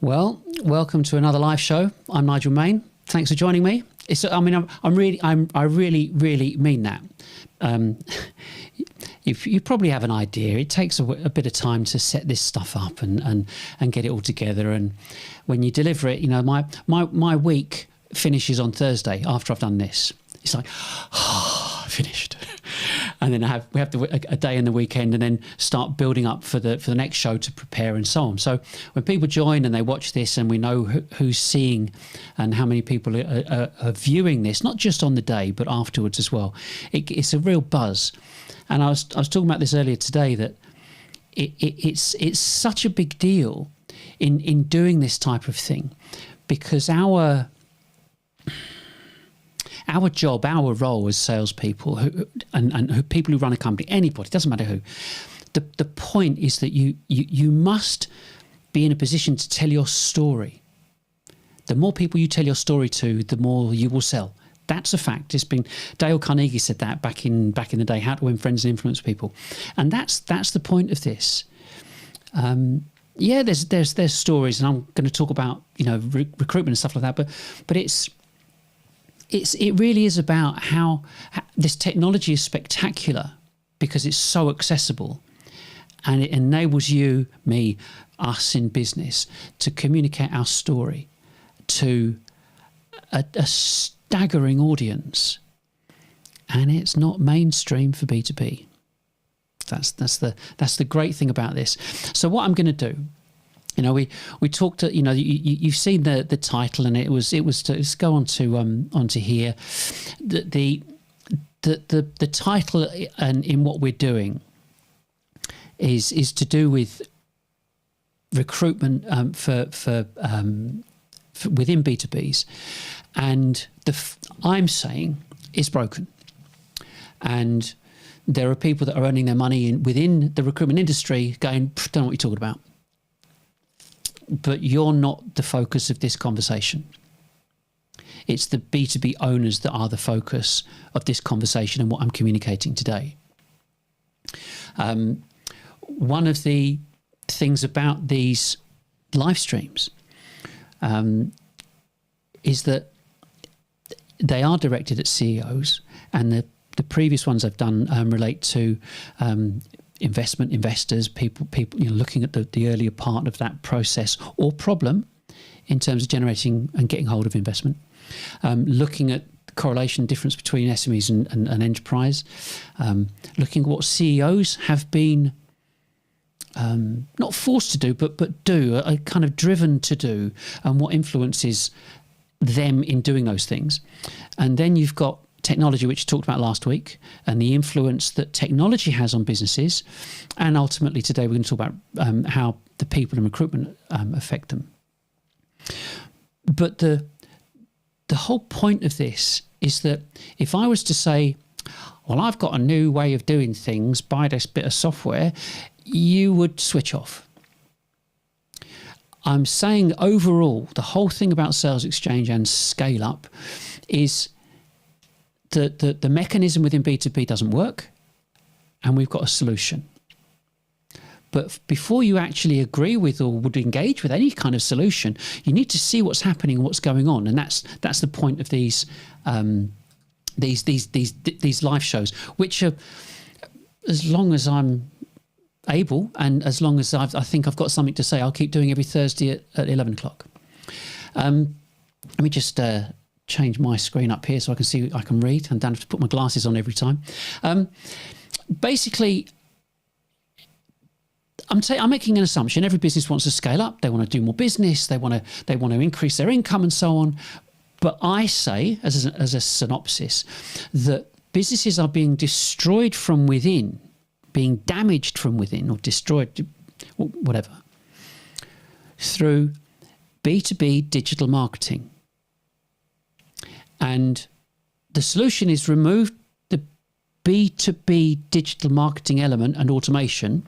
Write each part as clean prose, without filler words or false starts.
Well, welcome to another live show. I'm Nigel Main. Thanks for joining me. I really mean that. You probably have an idea. It takes a bit of time to set this stuff up and get it all together. And when you deliver it, my week finishes on Thursday after I've done this. It's like, finished. And then we have a day in the weekend, and then start building up for the next show to prepare and so on. So when people join and they watch this, and we know who's seeing and how many people are viewing this, not just on the day but afterwards as well, it's a real buzz. And I was talking about this earlier today, that it's such a big deal in doing this type of thing, because our job, our role as salespeople, and people who run a company, anybody, doesn't matter who, the point is that you must be in a position to tell your story. The more people you tell your story to, the more you will sell. That's a fact. Dale Carnegie said that back in the day, how to win friends and influence people. And that's the point of this. There's stories, and I'm going to talk about recruitment and stuff like that, but it really is about how this technology is spectacular because it's so accessible, and it enables you, me, us in business to communicate our story to a staggering audience, and it's not mainstream for B2B. That's the great thing about this. So what I'm going to do, we talked. You've seen the title, and it was to let's go on to here. The title and in what we're doing is to do with recruitment for within B2Bs, and I'm saying it's broken, and there are people that are earning their money within the recruitment industry going, don't know what you're talking about. But you're not the focus of this conversation. It's the B2B owners that are the focus of this conversation and what I'm communicating today. One of the things about these live streams is that they are directed at CEOs, and the previous ones I've done relate to investors, people looking at the earlier part of that process or problem in terms of generating and getting hold of investment, looking at the correlation difference between SMEs and enterprise, looking at what CEOs have been not forced to do but are kind of driven to do, and what influences them in doing those things. And then you've got technology, which we talked about last week, and the influence that technology has on businesses. And ultimately today we're going to talk about how the people in recruitment affect them. But the whole point of this is that if I was to say, well, I've got a new way of doing things, buy this bit of software, you would switch off. I'm saying overall, the whole thing about Sales Exchange and Scale Up is the mechanism within B2B doesn't work, and we've got a solution. But before you actually agree with or would engage with any kind of solution, you need to see what's happening and what's going on, and that's the point of these live shows, which are, as long as I'm able and as long as I think I've got something to say, I'll keep doing every Thursday at 11 o'clock. Let me just change my screen up here so I can see, I can read, and don't have to put my glasses on every time. Basically, I'm making an assumption. Every business wants to scale up. They want to do more business. They want to increase their income and so on. But I say, as a synopsis, that businesses are being destroyed from within, being damaged from within, or destroyed, whatever, through B2B digital marketing. And the solution is remove the B2B digital marketing element and automation,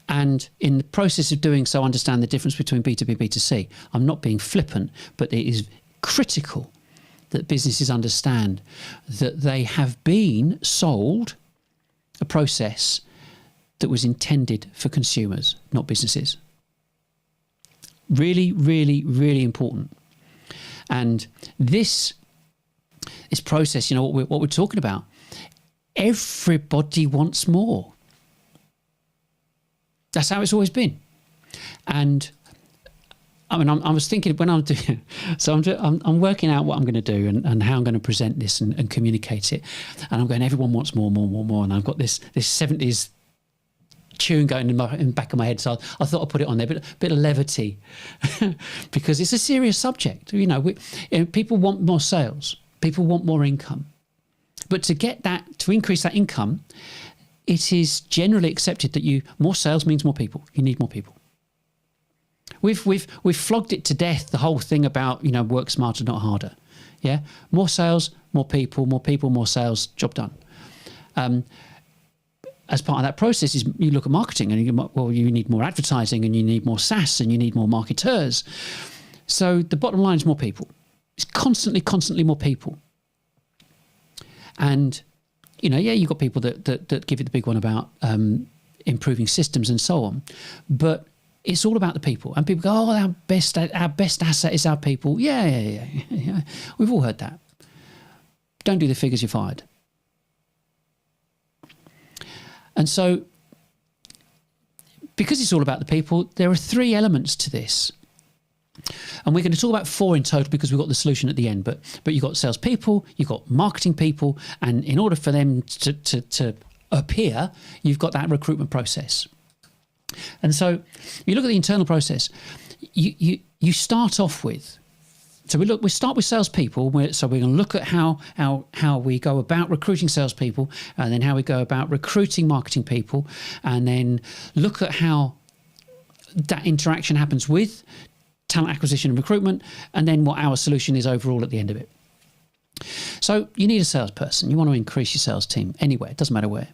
and in the process of doing so, understand the difference between B2B and B2C. I'm not being flippant, but it is critical that businesses understand that they have been sold a process that was intended for consumers, not businesses. Really, really, really important. And this process, what we're talking about, everybody wants more. That's how it's always been. And I mean, I was thinking when I'm doing, so I'm working out what I'm going to do and how I'm going to present this and communicate it. And I'm going, everyone wants more, more, more, more. And I've got this 70s tune going in the back of my head. So I thought I'd put it on there, but a bit of levity because it's a serious subject. People want more sales. People want more income. But to increase that income, it is generally accepted that more sales means more people. You need more people. We've flogged it to death, the whole thing about, work smarter, not harder. Yeah. More sales, more people, more sales, job done. As part of that process is you look at marketing and you need more advertising and you need more SaaS and you need more marketeurs. So the bottom line is more people. It's constantly more people. And, you've got people that give you the big one about improving systems and so on. But it's all about the people. And people go, our best asset is our people. Yeah. We've all heard that. Don't do the figures, you're fired. And so, because it's all about the people, there are 3 elements to this. And we're going to talk about 4 in total because we've got the solution at the end. But you've got salespeople, you've got marketing people, and in order for them to appear, you've got that recruitment process. And so, you look at the internal process. You start off with. So we start with salespeople. So we're going to look at how we go about recruiting salespeople, and then how we go about recruiting marketing people, and then look at how that interaction happens with talent acquisition and recruitment, and then what our solution is overall at the end of it. So you need a salesperson. You want to increase your sales team anywhere. It doesn't matter where.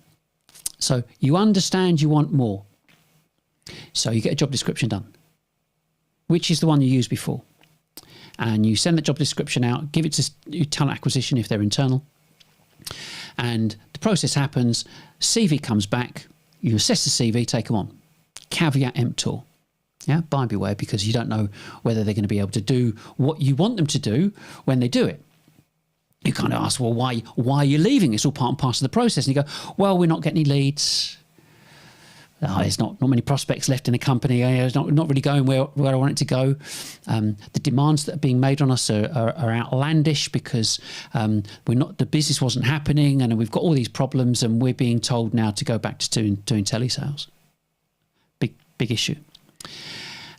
So you understand you want more. So you get a job description done, which is the one you used before. And you send the job description out, give it to talent acquisition if they're internal. And the process happens, CV comes back, you assess the CV, take them on. Caveat emptor. Yeah, buy beware, because you don't know whether they're going to be able to do what you want them to do when they do it. You kind of ask, well, why are you leaving? It's all part and parcel of the process. And you go, well, we're not getting any leads. There's not many prospects left in the company. It's not really going where I want it to go. The demands that are being made on us are outlandish because the business wasn't happening, and we've got all these problems, and we're being told now to go back to doing telesales. Big issue.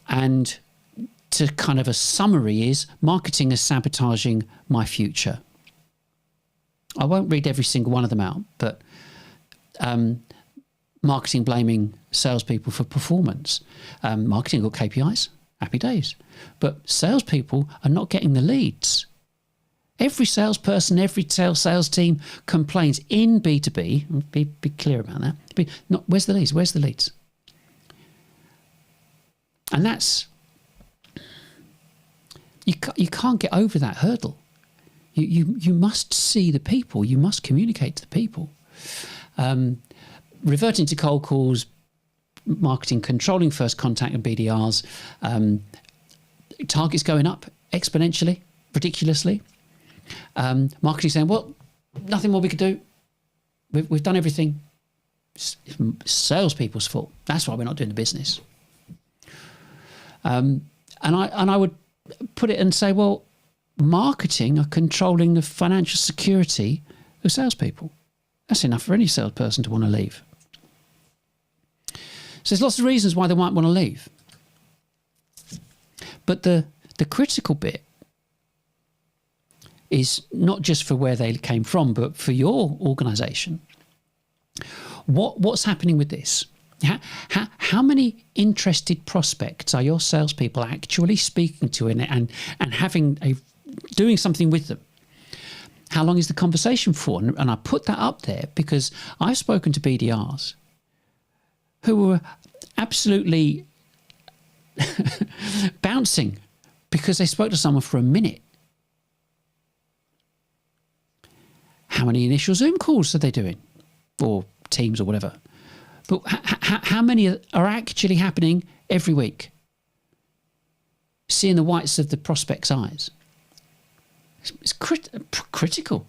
And to kind of a summary is, marketing is sabotaging my future. I won't read every single one of them out, but marketing blaming salespeople for performance. Marketing got KPIs, happy days. But salespeople are not getting the leads. Every salesperson, every sales team complains in B2B. Be clear about that. Where's the leads? Where's the leads? And that's, you can't get over that hurdle. You must see the people. You must communicate to the people. Reverting to cold calls, marketing controlling first contact and BDRs, targets going up exponentially, ridiculously. Marketing saying, well, nothing more we could do. We've done everything. It's salespeople's fault. That's why we're not doing the business. And I would put it and say, well, marketing are controlling the financial security of salespeople. That's enough for any salesperson to want to leave. So there's lots of reasons why they might want to leave. But the critical bit is not just for where they came from, but for your organisation. What's happening with this? How many interested prospects are your salespeople actually speaking to and doing something with them? How long is the conversation for? And I put that up there because I've spoken to BDRs who were absolutely bouncing because they spoke to someone for a minute. How many initial Zoom calls are they doing? Or Teams or whatever. But how many are actually happening every week? seeing the whites of the prospect's eyes. It's critical.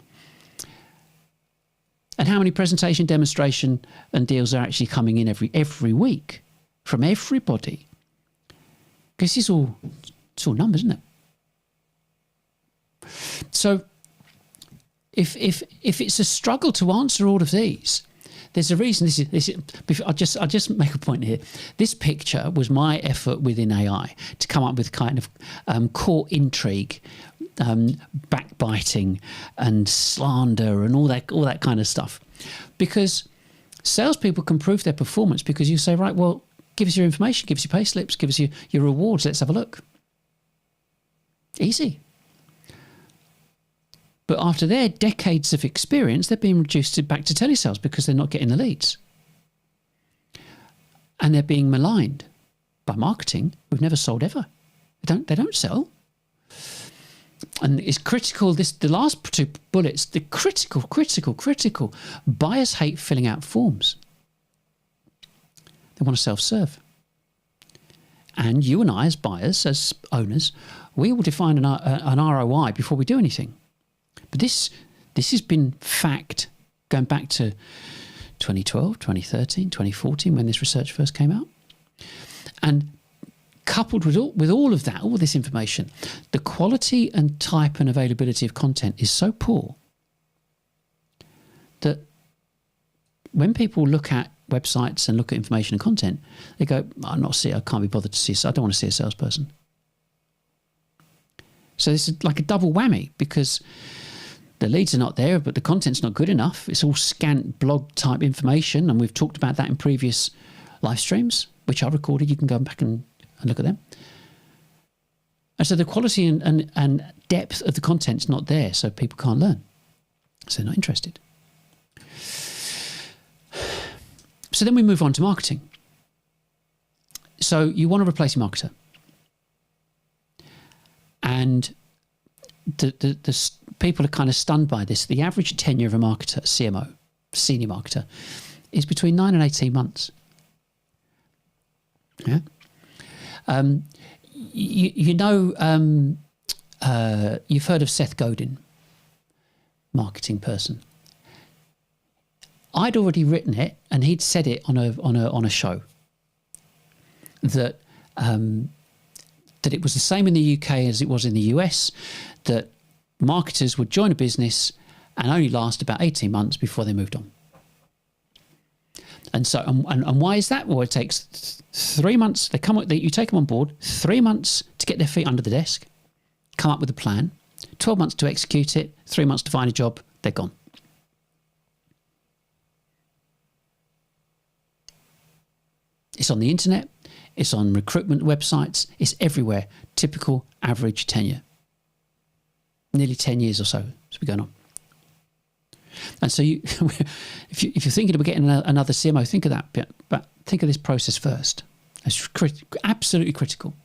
And how many presentation, demonstration and deals are actually coming in every week from everybody? Because it's all numbers, isn't it? So if it's a struggle to answer all of these, there's a reason. This is. I'll just make a point here. This picture was my effort within AI to come up with kind of core intrigue, backbiting, and slander, and all that kind of stuff. Because salespeople can prove their performance because you say, right, well, give us your information, give us your pay slips, give us your rewards. Let's have a look. Easy. But after their decades of experience, they're being reduced back to telesales because they're not getting the leads. And they're being maligned by marketing. We've never sold ever. They don't sell. And it's critical, the last two bullets, the critical. Buyers hate filling out forms. They want to self-serve. And you and I, as buyers, as owners, we will define an ROI before we do anything. But this has been fact going back to 2012, 2013, 2014, when this research first came out. And coupled with all of that, all this information, the quality and type and availability of content is so poor that when people look at websites and look at information and content, they go, I can't be bothered to see, I don't want to see a salesperson. So this is like a double whammy because the leads are not there, but the content's not good enough. It's all scant blog type information, and we've talked about that in previous live streams, which I recorded. You can go back and look at them. And so the quality and depth of the content's not there, so people can't learn. So they're not interested. So then we move on to marketing. So you want to replace your marketer. And the people are kind of stunned by this. The average tenure of a marketer, CMO, senior marketer, is between 9 and 18 months. Yeah. You've heard of Seth Godin, marketing person. I'd already written it, and he'd said it on a show that it was the same in the UK as it was in the US, that marketers would join a business and only last about 18 months before they moved on. And so, and why is that? Well, it takes 3 months. You take them on board, 3 months to get their feet under the desk, come up with a plan, 12 months to execute it, 3 months to find a job, they're gone. It's on the internet, it's on recruitment websites, it's everywhere. Typical average tenure. Nearly 10 years or so has been going on. And so if you're thinking about getting another CMO, think of that bit, but think of this process first. It's absolutely critical.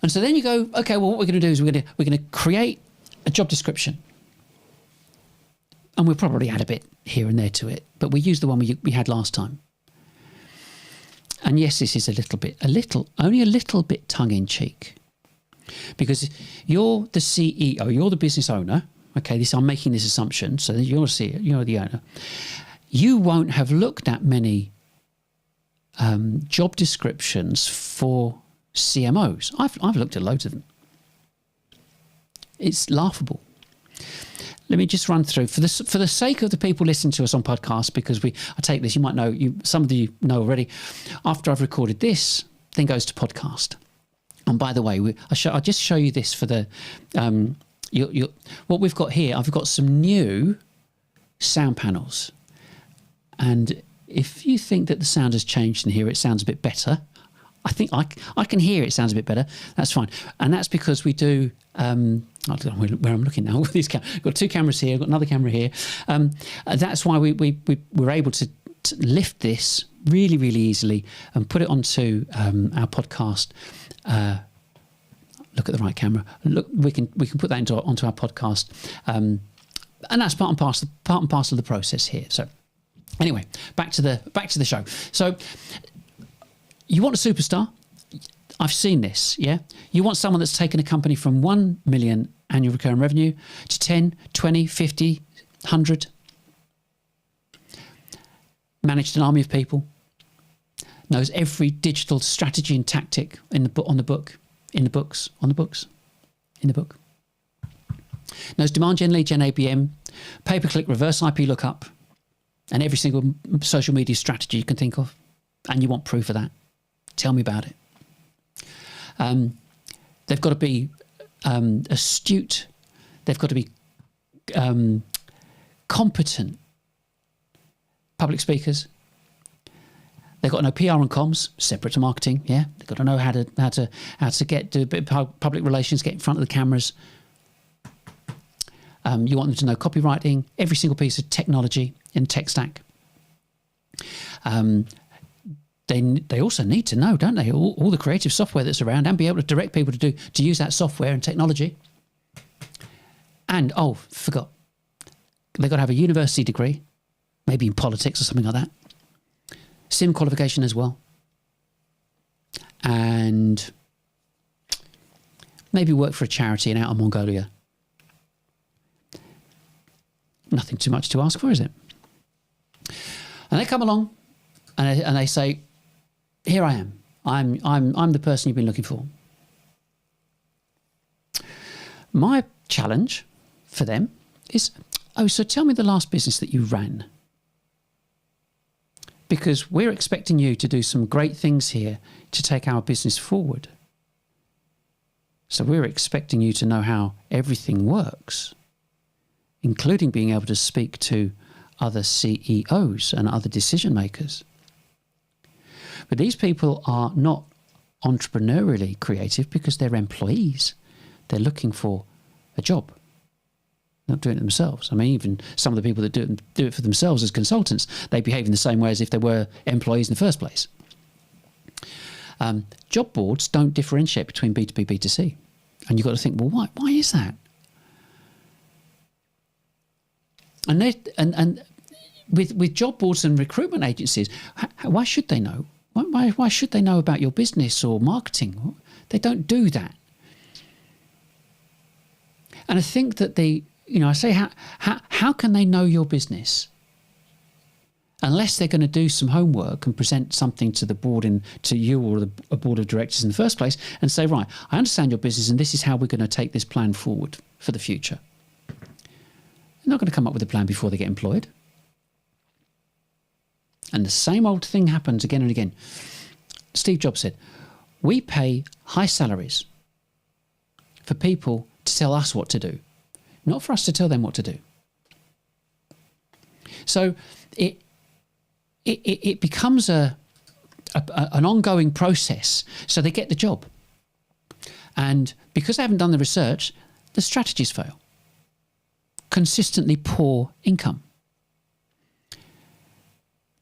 And so then you go, okay, well, what we're going to do is we're going to create a job description. And we'll probably add a bit here and there to it, but we use the one we had last time. And yes, this is only a little bit tongue-in-cheek. Because you're the CEO, you're the business owner. Okay, I'm making this assumption, so you're CEO, you're the owner. You won't have looked at many job descriptions for CMOs. I've looked at loads of them. It's laughable. Let me just run through for the sake of the people listening to us on podcasts, because I take this, you might know, some of you know already. After I've recorded this, then goes to podcast. And by the way, I'll just show you this for the what we've got here. I've got some new sound panels, and if you think that the sound has changed in here, it sounds a bit better. I think I can hear it sounds a bit better. That's fine, and that's because we do. I don't know where I'm looking now with these cameras. I've got two cameras here. I've got another camera here. That's why we were able to lift this really, really easily and put it onto our podcast. Look at the right camera. Look, we can put that onto our podcast, and that's part and parcel of the process here. So, anyway, back to the show. So, you want a superstar? I've seen this, yeah? You want someone that's taken a company from 1 million annual recurring revenue to 10, 20, 50, 100, managed an army of people, knows every digital strategy and tactic in the book, on the book, in the books, on the books, in the book. Knows demand gen, lead gen, ABM, pay-per-click, reverse IP lookup, and every single social media strategy you can think of. And you want proof of that. Tell me about it. They've got to be astute. They've got to be competent public speakers. They've got to know PR and comms, separate to marketing. Yeah, they've got to know how to do a bit of public relations, get in front of the cameras. You want them to know copywriting, every single piece of technology in tech stack. They also need to know, don't they, all the creative software that's around, and be able to direct people to use that software and technology. And, forgot, they've got to have a university degree, maybe in politics or something like that. SIM qualification as well. And maybe work for a charity in Outer Mongolia. Nothing too much to ask for, is it? And they come along and they say, here I am. I'm the person you've been looking for. My challenge for them is, so tell me the last business that you ran. Because we're expecting you to do some great things here to take our business forward. So we're expecting you to know how everything works, including being able to speak to other CEOs and other decision makers. But these people are not entrepreneurially creative because they're employees. They're looking for a job, not doing it themselves. I mean, even some of the people that do it for themselves as consultants, they behave in the same way as if they were employees in the first place. Job boards don't differentiate between B2B, B2C. And you've got to think, well, why is that? And with job boards and recruitment agencies, why should they know? Why should they know about your business or marketing? They don't do that. And I think that I say, how can they know your business unless they're going to do some homework and present something to the board to you or a board of directors in the first place and say, right, I understand your business and this is how we're going to take this plan forward for the future. They're not going to come up with a plan before they get employed. And the same old thing happens again and again. Steve Jobs said, we pay high salaries for people to tell us what to do, not for us to tell them what to do. So it becomes an ongoing process. So they get the job. And because they haven't done the research, the strategies fail. Consistently poor income.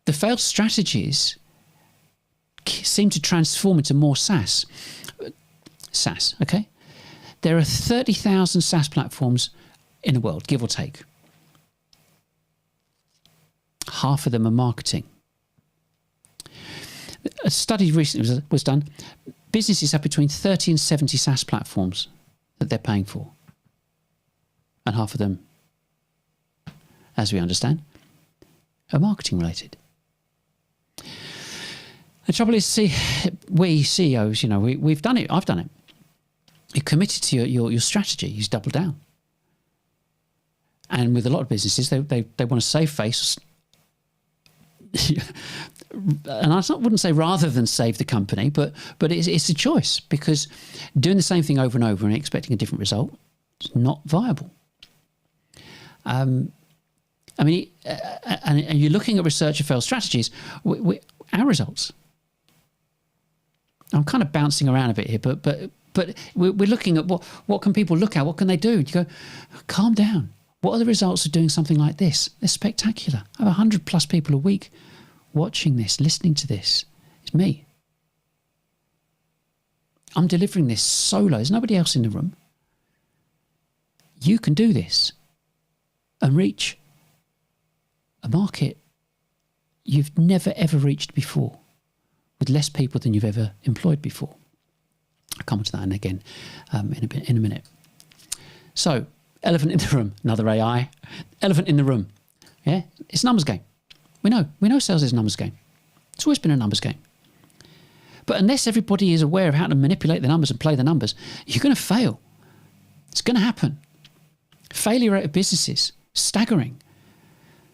The failed strategies seem to transform into more SaaS. SaaS, okay? There are 30,000 SaaS platforms in the world, give or take. Half of them are marketing. A study recently was done. Businesses have between 30 and 70 SaaS platforms that they're paying for. And half of them, as we understand, are marketing related. The trouble is, we CEOs, we've done it. I've done it. You're committed to your strategy. You double down. And with a lot of businesses, they want to save face. And I wouldn't say rather than save the company, but it's a choice, because doing the same thing over and over and expecting a different result is not viable. And you're looking at research of failed strategies. Our results. I'm kind of bouncing around a bit here, but we're looking at what can people look at? What can they do? You go, calm down. What are the results of doing something like this? They're spectacular. I have 100+ people a week watching this, listening to this. It's me. I'm delivering this solo. There's nobody else in the room. You can do this and reach a market you've never, ever reached before, with less people than you've ever employed before. I'll come to that again in a minute. So, elephant in the room, another AI. Elephant in the room. Yeah, it's a numbers game. We know sales is a numbers game. It's always been a numbers game. But unless everybody is aware of how to manipulate the numbers and play the numbers, you're going to fail. It's going to happen. Failure rate of businesses, staggering.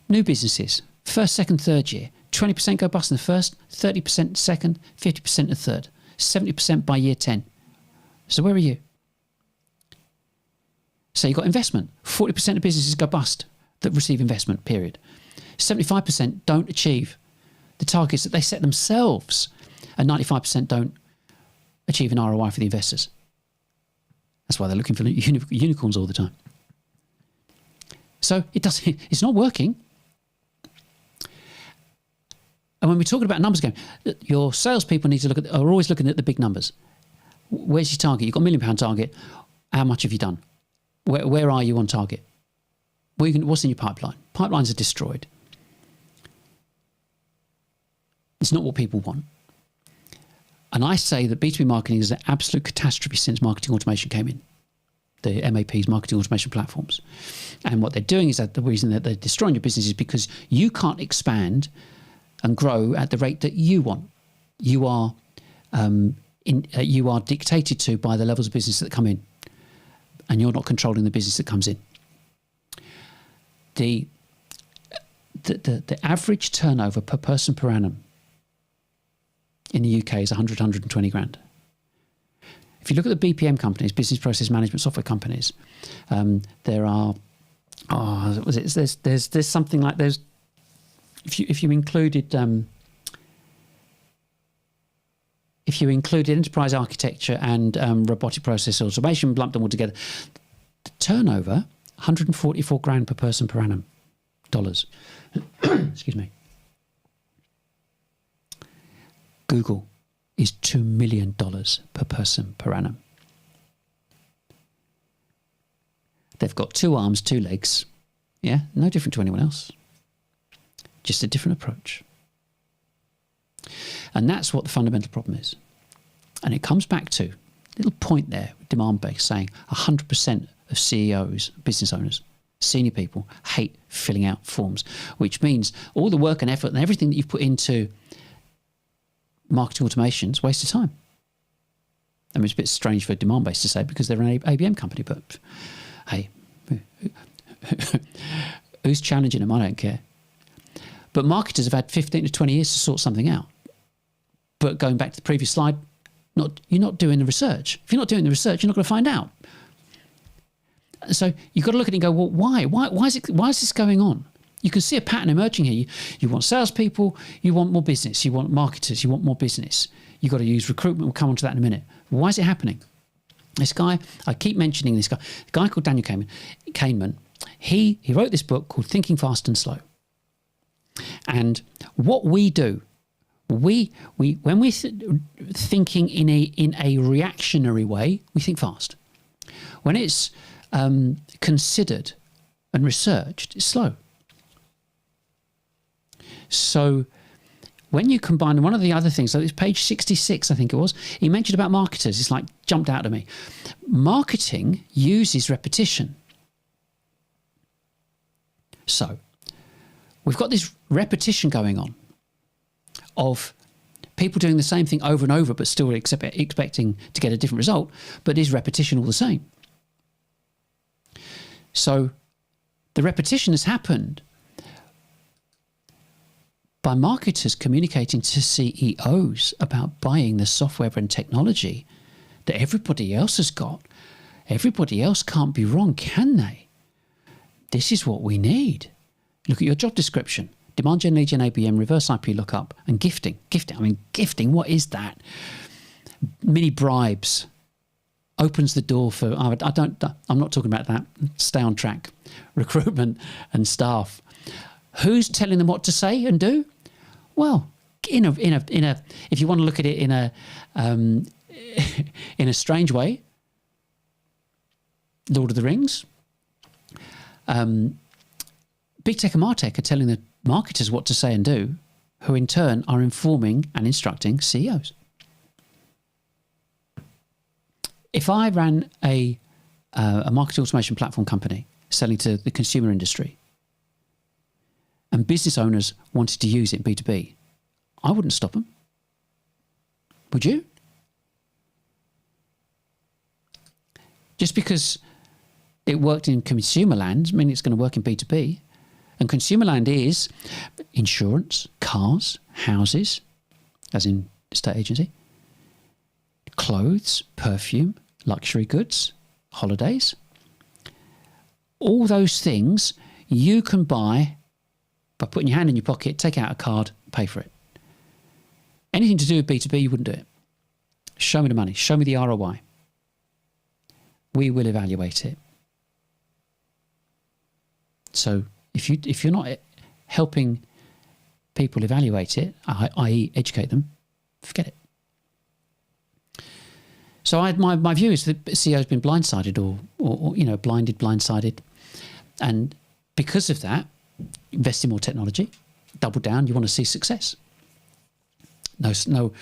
New businesses, first, second, third year, 20% go bust in the first, 30% second, 50% the third, 70% by year 10. So where are you? So you've got investment. 40% of businesses go bust that receive investment, period. 75% don't achieve the targets that they set themselves, and 95% don't achieve an ROI for the investors. That's why they're looking for unicorns all the time. So it's not working. And when we're talking about numbers game, your salespeople need to are always looking at the big numbers. Where's your target? You've got £1 million target. How much have you done? Where are you on target? What's in your pipeline? Pipelines are destroyed. It's not what people want. And I say that B2B marketing is an absolute catastrophe since marketing automation came in. The MAPs, marketing automation platforms. And what they're doing is that the reason that they're destroying your business is because you can't expand and grow at the rate that you want. You are dictated to by the levels of business that come in, and you're not controlling the business that comes in. The average turnover per person per annum in the UK is 120 grand. If you look at the BPM companies, business process management software companies, there are there's something like there's if you included enterprise architecture and robotic process automation, lumped them all together, the turnover 144 grand per person per annum, dollars. Excuse me. Google is $2 million per person per annum. They've got 2 arms, 2 legs. Yeah, no different to anyone else. Just a different approach. And that's what the fundamental problem is. And it comes back to a little point there, demand-based, saying 100% of CEOs, business owners, senior people hate filling out forms, which means all the work and effort and everything that you've put into marketing automation is a waste of time. I mean, it's a bit strange for demand-based to say because they're an ABM company, but hey, who's challenging them? I don't care. But marketers have had 15 to 20 years to sort something out. But going back to the previous slide, you're not doing the research. If you're not doing the research, you're not going to find out. So you've got to look at it and go, well, why? Why is this going on? You can see a pattern emerging here. You want salespeople, you want more business, you want marketers, you want more business. You've got to use recruitment. We'll come on to that in a minute. Why is it happening? This guy, I keep mentioning this guy, a guy called Daniel Kahneman. He wrote this book called Thinking Fast and Slow. And what we do, when we're thinking in a reactionary way, we think fast. When it's considered and researched, it's slow. So when you combine one of the other things, so it's page 66, I think it was, he mentioned about marketers. It's like jumped out at me. Marketing uses repetition. So we've got this repetition going on of people doing the same thing over and over, but still expecting to get a different result, but is repetition all the same? So the repetition has happened by marketers communicating to CEOs about buying the software and technology that everybody else has got. Everybody else can't be wrong, can they? This is what we need. Look at your job description. Demand gen, lead gen, ABM, reverse IP lookup, and gifting. Gifting, what is that? Mini bribes. Opens the door for, I'm not talking about that. Stay on track. Recruitment and staff. Who's telling them what to say and do? Well, in a if you want to look at it in a strange way, Lord of the Rings. Big Tech and Martech are telling the marketers what to say and do, who in turn are informing and instructing CEOs. If I ran a marketing automation platform company selling to the consumer industry, and business owners wanted to use it in B2B, I wouldn't stop them. Would you? Just because it worked in consumer land doesn't mean it's going to work in B2B. And consumer land is insurance, cars, houses, as in estate agency, clothes, perfume, luxury goods, holidays. All those things you can buy by putting your hand in your pocket, take out a card, pay for it. Anything to do with B2B, you wouldn't do it. Show me the money. Show me the ROI. We will evaluate it. So if you're not helping people evaluate it, i.e. educate them, forget it. So my view is that CEO's been blindsided or blindsided. And because of that, invest in more technology, double down, you want to see success. There's no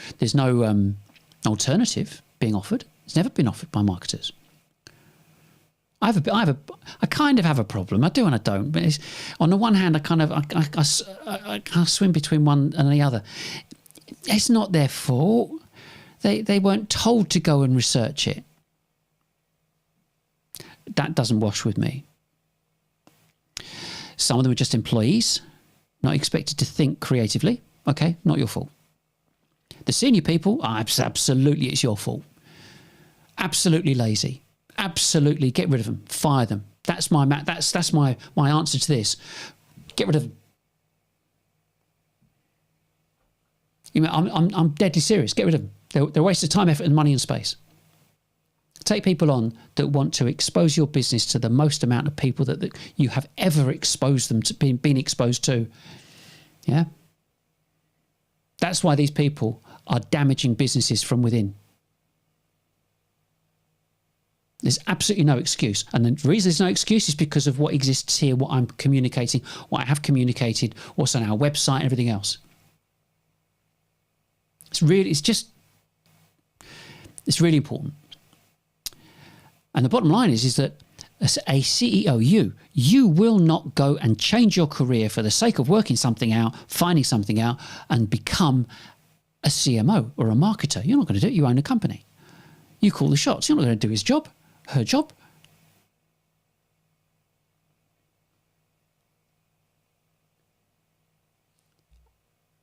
alternative being offered. It's never been offered by marketers. I kind of have a problem. I do and I don't. But it's, on the one hand, I swim between one and the other. It's not their fault. They weren't told to go and research it. That doesn't wash with me. Some of them are just employees, not expected to think creatively. Okay, not your fault. The senior people, absolutely it's your fault. Absolutely lazy. Absolutely get rid of them. Fire them. That's my answer to this. Get rid of them. You know, I'm deadly serious. Get rid of them. They're a waste of time, effort, and money and space. Take people on that want to expose your business to the most amount of people that you have ever exposed them to, been exposed to. Yeah? That's why these people are damaging businesses from within. There's absolutely no excuse. And the reason there's no excuse is because of what exists here, what I'm communicating, what I have communicated, what's on our website, and everything else. It's really important. And the bottom line is that as a CEO, you will not go and change your career for the sake of working something out, finding something out, and become a CMO or a marketer. You're not going to do it. You own a company. You call the shots. You're not going to do his job, her job.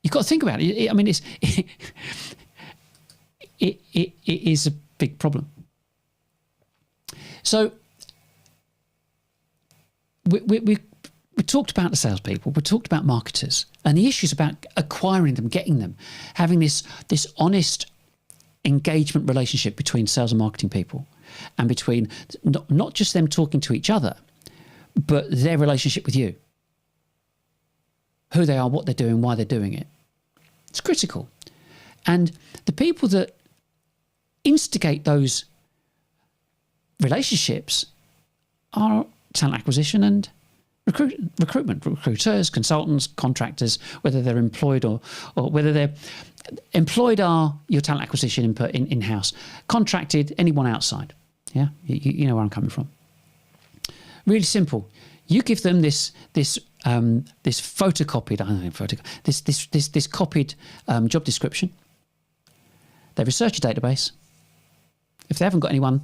You've got to think about it. I mean, it is a big problem. So we talked about the salespeople, we talked about marketers, and the issues about acquiring them, getting them, having this honest engagement relationship between sales and marketing people, and between not just them talking to each other, but their relationship with you. Who they are, what they're doing, why they're doing it. It's critical. And the people that instigate those relationships are talent acquisition and recruitment. Recruiters, consultants, contractors, whether they're employed or whether they're employed are your talent acquisition in-house. Contracted, anyone outside. Yeah, you know where I'm coming from. Really simple. You give them this photocopied, this copied job description. They research a database. If they haven't got anyone,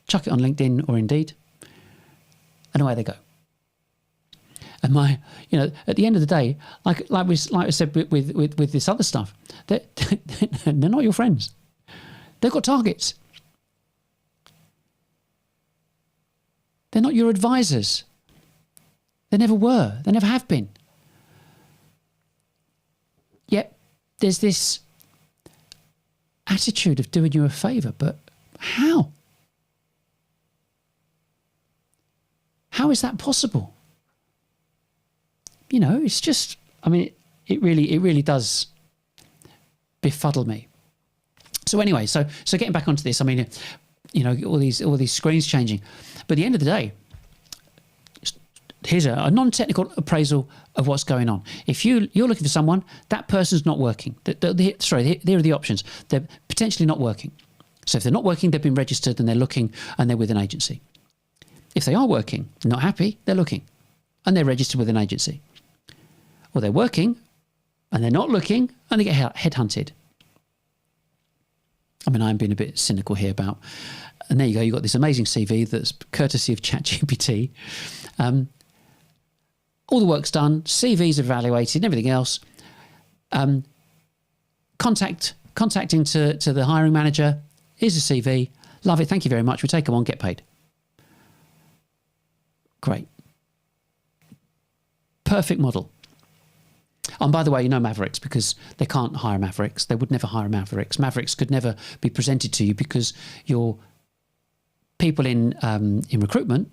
chuck it on LinkedIn or Indeed, and away they go. And at the end of the day, like I said with this other stuff, they're not your friends. They've got targets. They're not your advisors. They never were. They never have been. Yet there's this attitude of doing you a favour, but how? How is that possible? You know, it's just, I mean, it really does befuddle me. So anyway, so getting back onto this, I mean, you know, all these screens changing, but at the end of the day, here's a non-technical appraisal of what's going on. If you're looking for someone, that person's not working. Sorry, here are the options. They're potentially not working. So if they're not working, they've been registered and they're looking and they're with an agency. If they are working, not happy, they're looking and they're registered with an agency. Or they're working and they're not looking and they get headhunted. I mean, I'm being a bit cynical here about, and there you go, you've got this amazing CV that's courtesy of ChatGPT. All the work's done, CVs evaluated and everything else. Contacting to the hiring manager, here's a CV, love it, thank you very much, we'll take them on, get paid. Great. Perfect model. And by the way, you know Mavericks, because they can't hire Mavericks. They would never hire Mavericks. Mavericks could never be presented to you because your people in recruitment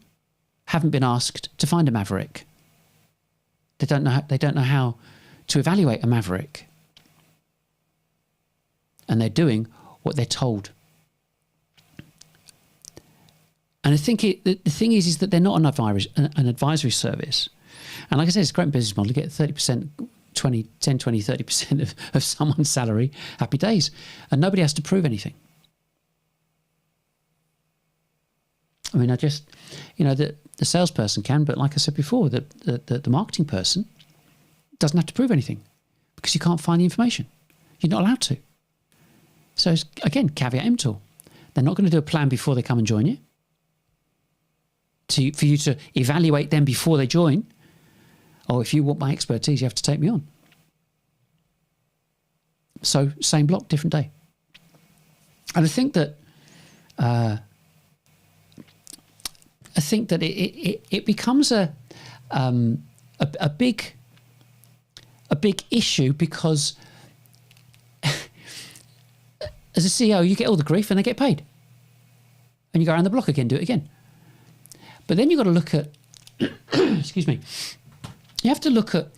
haven't been asked to find a Maverick. They don't know how to evaluate a Maverick. And they're doing what they're told. And I think the thing is that they're not an advisory service. And like I said, it's a great business model to get 30%, 20, 10, 20, 30% of someone's salary, happy days. And nobody has to prove anything. I mean, the salesperson can, but like I said before, the marketing person doesn't have to prove anything because you can't find the information. You're not allowed to. So again, caveat emptor. They're not going to do a plan before they come and join you. For you to evaluate them before they join. Oh, if you want my expertise, you have to take me on. So same block, different day. And I think that it becomes a big issue because as a CEO, you get all the grief and they get paid. And you go around the block again, do it again. But then you've got to look at, excuse me, you have to look at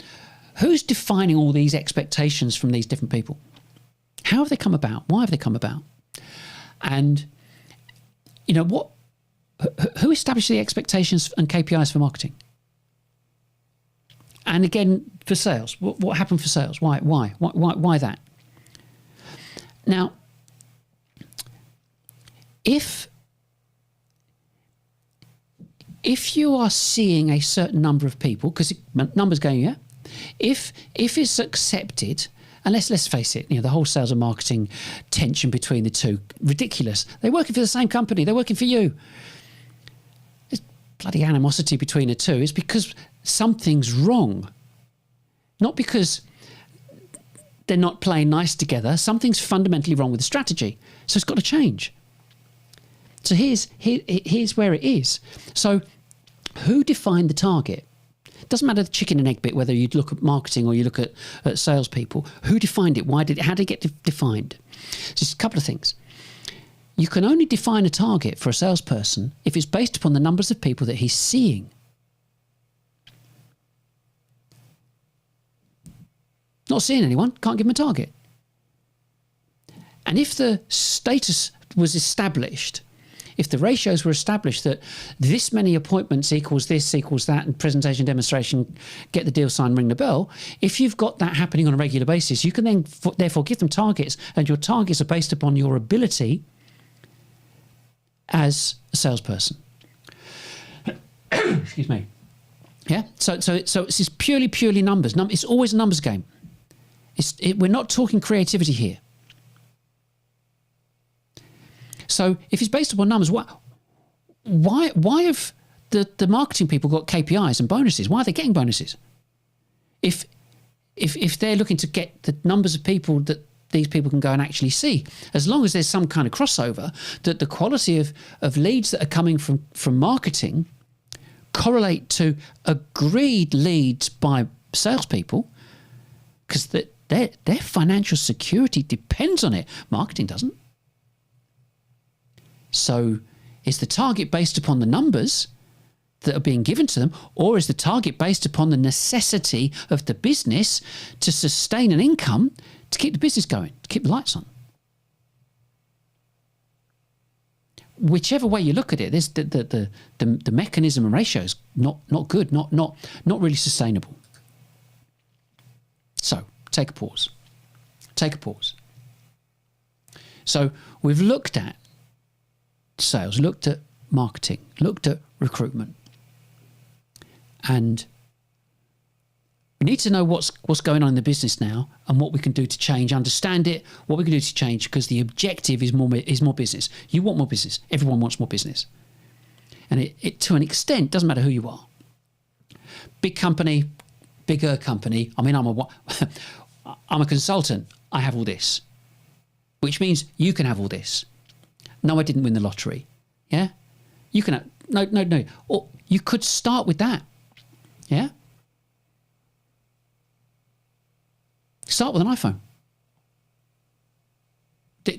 who's defining all these expectations from these different people. How have they come about? Why have they come about? And, who established the expectations and KPIs for marketing? And again, for sales, what happened for sales? Why that? Now, if you are seeing a certain number of people, because numbers going, yeah, if it's accepted, and let's face it, the whole sales and marketing tension between the two, ridiculous. They're working for the same company. They're working for you. There's bloody animosity between the two. It's because something's wrong, not because they're not playing nice together. Something's fundamentally wrong with the strategy. So it's got to change. So here's where it is. So who defined the target? It doesn't matter the chicken and egg bit, whether you look at marketing or you look at salespeople. Who defined it? How did it get defined? Just a couple of things. You can only define a target for a salesperson if it's based upon the numbers of people that he's seeing. Not seeing anyone, can't give him a target. And if the status was established, if the ratios were established that this many appointments equals this, equals that, and presentation, demonstration, get the deal signed, ring the bell, if you've got that happening on a regular basis, you can then therefore give them targets, and your targets are based upon your ability as a salesperson. Excuse me. Yeah? So it's just purely numbers. It's always a numbers game. We're not talking creativity here. So if it's based upon numbers, why have the marketing people got KPIs and bonuses? Why are they getting bonuses? If they're looking to get the numbers of people that these people can go and actually see, as long as there's some kind of crossover, that the quality of leads that are coming from marketing correlate to agreed leads by salespeople, because their financial security depends on it. Marketing doesn't. So is the target based upon the numbers that are being given to them, or is the target based upon the necessity of the business to sustain an income to keep the business going, to keep the lights on? Whichever way you look at it, there's the mechanism and ratio is not good, not really sustainable. So take a pause. So we've looked at sales, looked at marketing, looked at recruitment. And we need to know what's going on in the business now and what we can do to change, understand it, what we can do to change, because the objective is more business. You want more business. Everyone wants more business. And it to an extent, doesn't matter who you are. Big company, bigger company. I mean, I'm a consultant. I have all this, which means you can have all this. No, I didn't win the lottery. Yeah? You can have, no. Or you could start with that. Yeah? Start with an iPhone.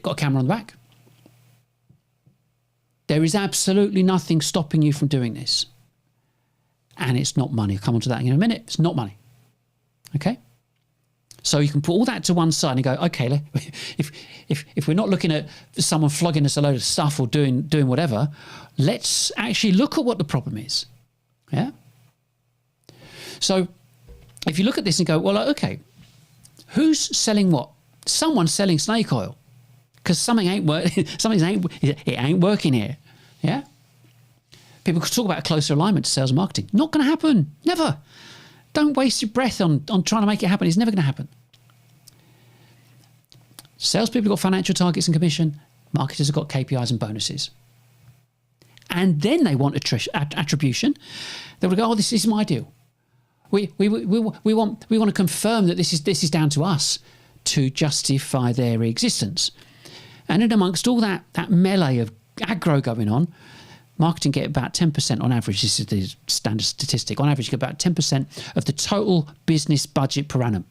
Got a camera on the back. There is absolutely nothing stopping you from doing this. And it's not money. I'll come on to that in a minute. It's not money. Okay? So you can put all that to one side and go, okay, if we're not looking at someone flogging us a load of stuff or doing whatever, let's actually look at what the problem is. Yeah? So if you look at this and go, well, okay, who's selling what? Someone's selling snake oil because something ain't working here. Yeah? People could talk about a closer alignment to sales and marketing. Not going to happen. Never. Don't waste your breath on trying to make it happen. It's never going to happen. Salespeople have got financial targets and commission. Marketers have got KPIs and bonuses. And then they want attribution. They will go, oh, this is my deal. We want to confirm that this is down to us to justify their existence. And in amongst all that melee of aggro going on, marketing get about 10% on average. This is the standard statistic. On average, you get about 10% of the total business budget per annum.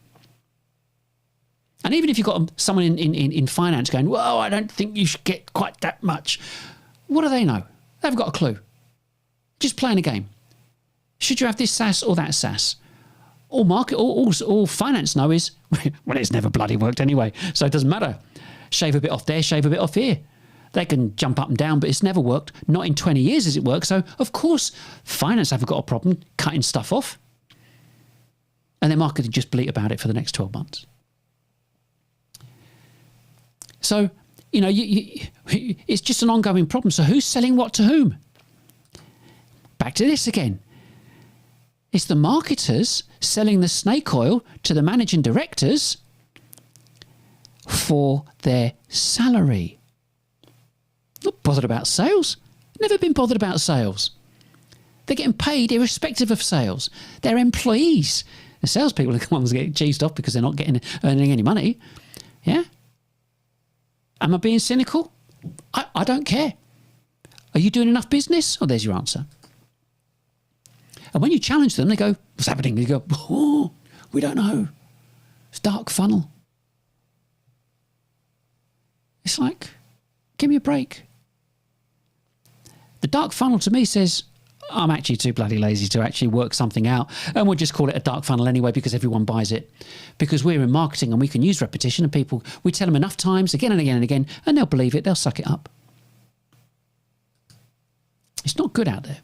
And even if you've got someone in finance going, well, I don't think you should get quite that much. What do they know? They've got a clue. Just playing a game. Should you have this SaaS or that SaaS? All finance know is, well, it's never bloody worked anyway, so it doesn't matter. Shave a bit off there, shave a bit off here. They can jump up and down, but it's never worked. Not in 20 years has it worked. So, of course, finance haven't got a problem cutting stuff off. And their marketing just bleat about it for the next 12 months. So, it's just an ongoing problem. So who's selling what to whom? Back to this again. It's the marketers selling the snake oil to the managing directors for their salary. Not bothered about sales. Never been bothered about sales. They're getting paid irrespective of sales. They're employees. The salespeople are the ones getting cheesed off because they're not earning any money. Yeah? Am I being cynical? I don't care. Are you doing enough business? Oh, there's your answer. And when you challenge them, they go, what's happening? You go, oh, we don't know. It's dark funnel. It's like, give me a break. The dark funnel to me says, I'm actually too bloody lazy to actually work something out. And we'll just call it a dark funnel anyway because everyone buys it. Because we're in marketing and we can use repetition, and people, we tell them enough times, again and again and again, and they'll believe it, they'll suck it up. It's not good out there.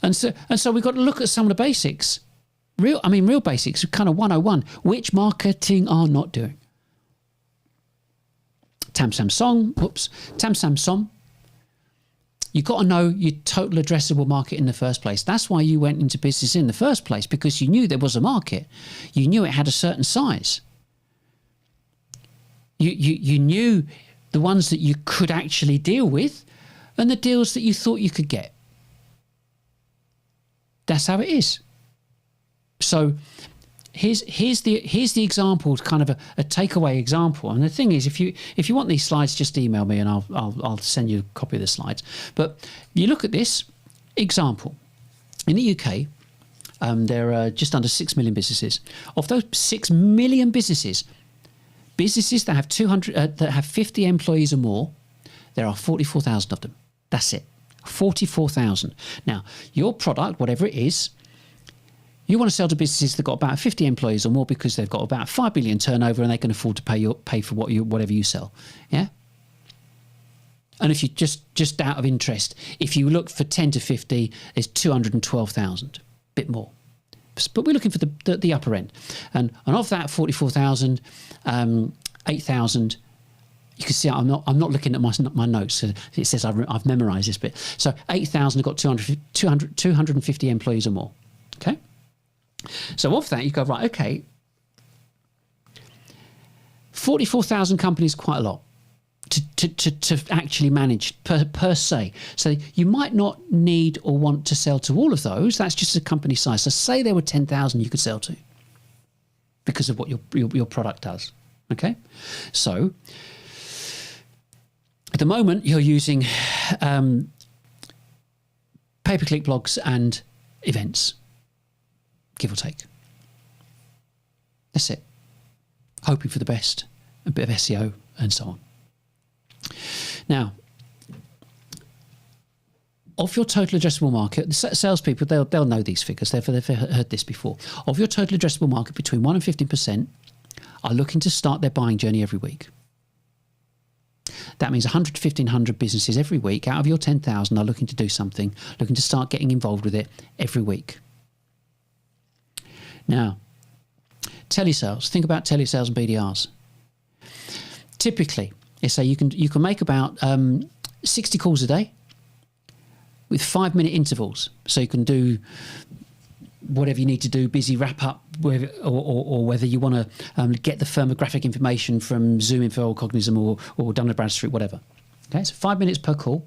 And so we've got to look at some of the basics. Real basics, kind of 101, which marketing are not doing. Tam Sam Song. You've got to know your total addressable market in the first place. That's why you went into business in the first place, because you knew there was a market. You knew it had a certain size. You knew the ones that you could actually deal with and the deals that you thought you could get. That's how it is. So here's the example, kind of a takeaway example. And the thing is, if you want these slides, just email me and I'll send you a copy of the slides. But you look at this example. In the UK, there are just under 6 million businesses. Of those 6 million businesses that have 50 employees or more, there are 44,000 of them. That's it. 44,000. Now, your product, whatever it is, you want to sell to businesses that got about 50 employees or more because they've got about 5 billion turnover and they can afford to pay for whatever you sell. Yeah. And if you just out of interest, if you look for 10 to 50, it's 212,000, bit more. But we're looking for the upper end, and of that 44,000, 8,000 You can see I'm not looking at my notes. So it says I've memorised this bit. So 8,000 have got 250 employees or more. Okay. So of that, you go, right, okay, 44,000 companies, quite a lot to actually manage per se. So you might not need or want to sell to all of those. That's just a company size. So say there were 10,000 you could sell to because of what your product does. Okay. So at the moment, you're using pay-per-click blogs and events, give or take. That's it. Hoping for the best, a bit of SEO and so on. Now, of your total addressable market, the salespeople, they'll know these figures. They've heard this before. Of your total addressable market, between 1 and 15% are looking to start their buying journey every week. That means 100 to 1,500 businesses every week out of your 10,000 are looking to do something, looking to start getting involved with it every week. Now, telesales. Think about telesales and BDRs. Typically, let's say you can make about 60 calls a day with 5-minute intervals. So you can do whatever you need to do, busy wrap up, or whether you want to get the firmographic information from Zoom Info or Cognism or Dun & Bradstreet, whatever. Okay, so 5 minutes per call.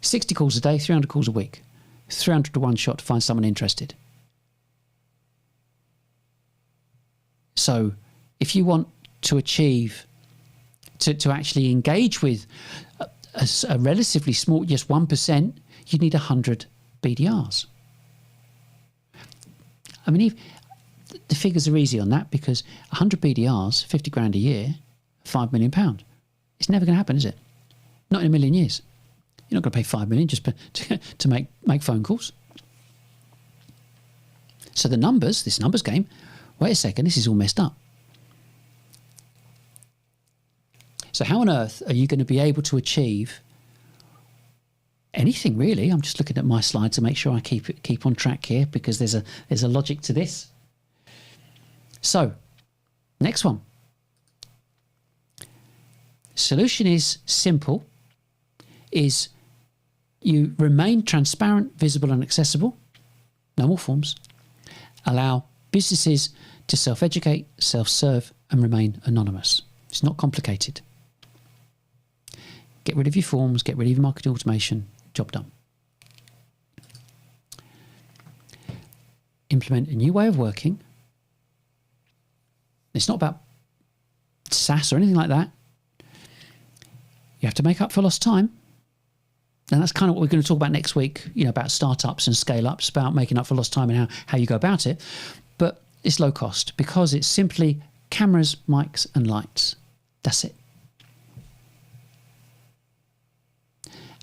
60 calls a day, 300 calls a week. 300 to one shot to find someone interested. So if you want to achieve, to actually engage with a relatively small, just 1%, you need 100 BDRs. I mean, the figures are easy on that because 100 BDRs, 50 grand a year, £5 million. It's never going to happen, is it? Not in a million years. You're not going to pay 5 million just to make phone calls. So the numbers, this numbers game, wait a second, this is all messed up. So how on earth are you going to be able to achieve anything really? I'm just looking at my slide to make sure I keep on track here because there's a logic to this. So, next one. Solution is simple. Is you remain transparent, visible and accessible. No more forms. Allow businesses to self-educate, self-serve and remain anonymous. It's not complicated. Get rid of your forms, get rid of your marketing automation, job done. Implement a new way of working. It's not about SaaS or anything like that. You have to make up for lost time. And that's kind of what we're going to talk about next week, about startups and scale-ups, about making up for lost time and how you go about it. But it's low cost because it's simply cameras, mics and lights. That's it.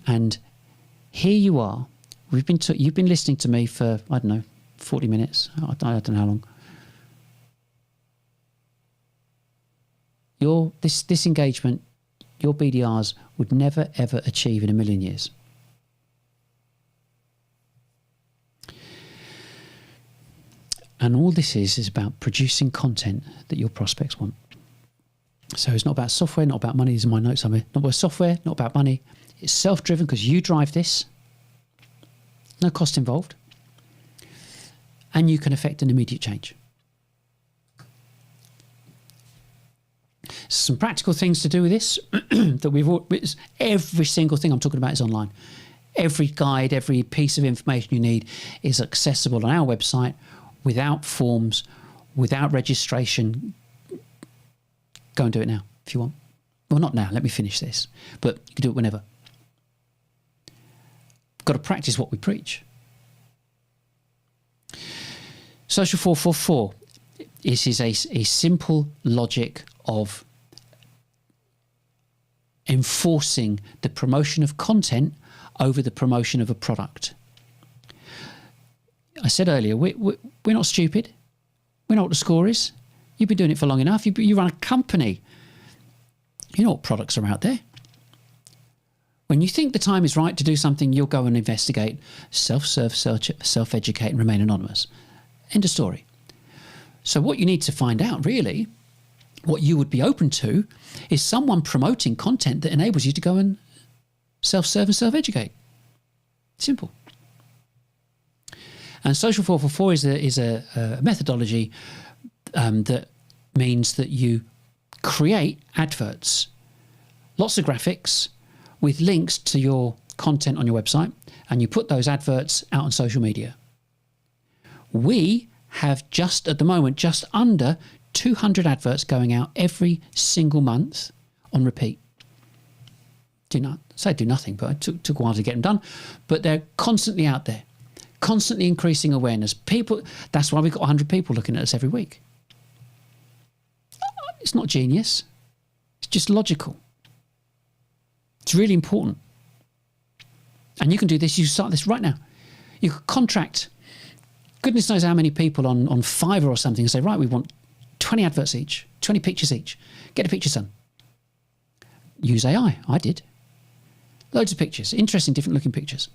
And here you are. You've been listening to me for, 40 minutes. I don't know how long. This engagement, your BDRs would never ever achieve in a million years. And all this is about producing content that your prospects want. So it's not about software, not about money. These are my notes somewhere. Not about software, not about money. It's self-driven because you drive this. No cost involved. And you can affect an immediate change. Some practical things to do with this that every single thing I'm talking about is online. Every guide, every piece of information you need is accessible on our website without forms, without registration. Go and do it now if you want. Well, not now. Let me finish this. But you can do it whenever. Got to practice what we preach. Social 444 is a simple logic of enforcing the promotion of content over the promotion of a product. I said earlier, we're not stupid. We know what the score is. You've been doing it for long enough. You run a company. You know what products are out there. When you think the time is right to do something, you'll go and investigate, self-serve, self-educate and remain anonymous. End of story. So what you need to find out really What you would be open to is someone promoting content that enables you to go and self-serve and self-educate. Simple. And Social 444 is a methodology that means that you create adverts, lots of graphics with links to your content on your website, and you put those adverts out on social media. We have just at the moment just under 200 adverts going out every single month on repeat. Do nothing, but it took a while to get them done. But they're constantly out there, constantly increasing awareness. That's why we've got 100 people looking at us every week. It's not genius. It's just logical. It's really important. And you can do this. You start this right now. You could contract goodness knows how many people on Fiverr or something and say, right, we want 20 adverts each, 20 pictures each. Get the pictures done. Use AI. I did. Loads of pictures, interesting, different looking pictures.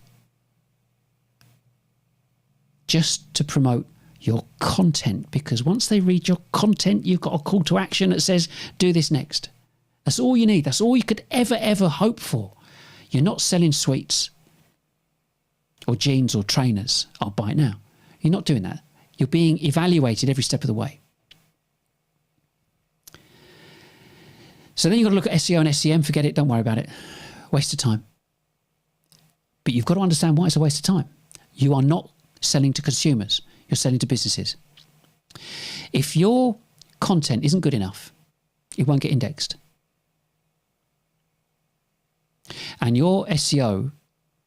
Just to promote your content, because once they read your content, you've got a call to action that says, do this next. That's all you need. That's all you could ever hope for. You're not selling sweets or jeans or trainers. I'll buy it now. You're not doing that. You're being evaluated every step of the way. So then you've got to look at SEO and SEM. Forget it. Don't worry about it. Waste of time. But you've got to understand why it's a waste of time. You are not selling to consumers. You're selling to businesses. If your content isn't good enough, it won't get indexed. And your SEO,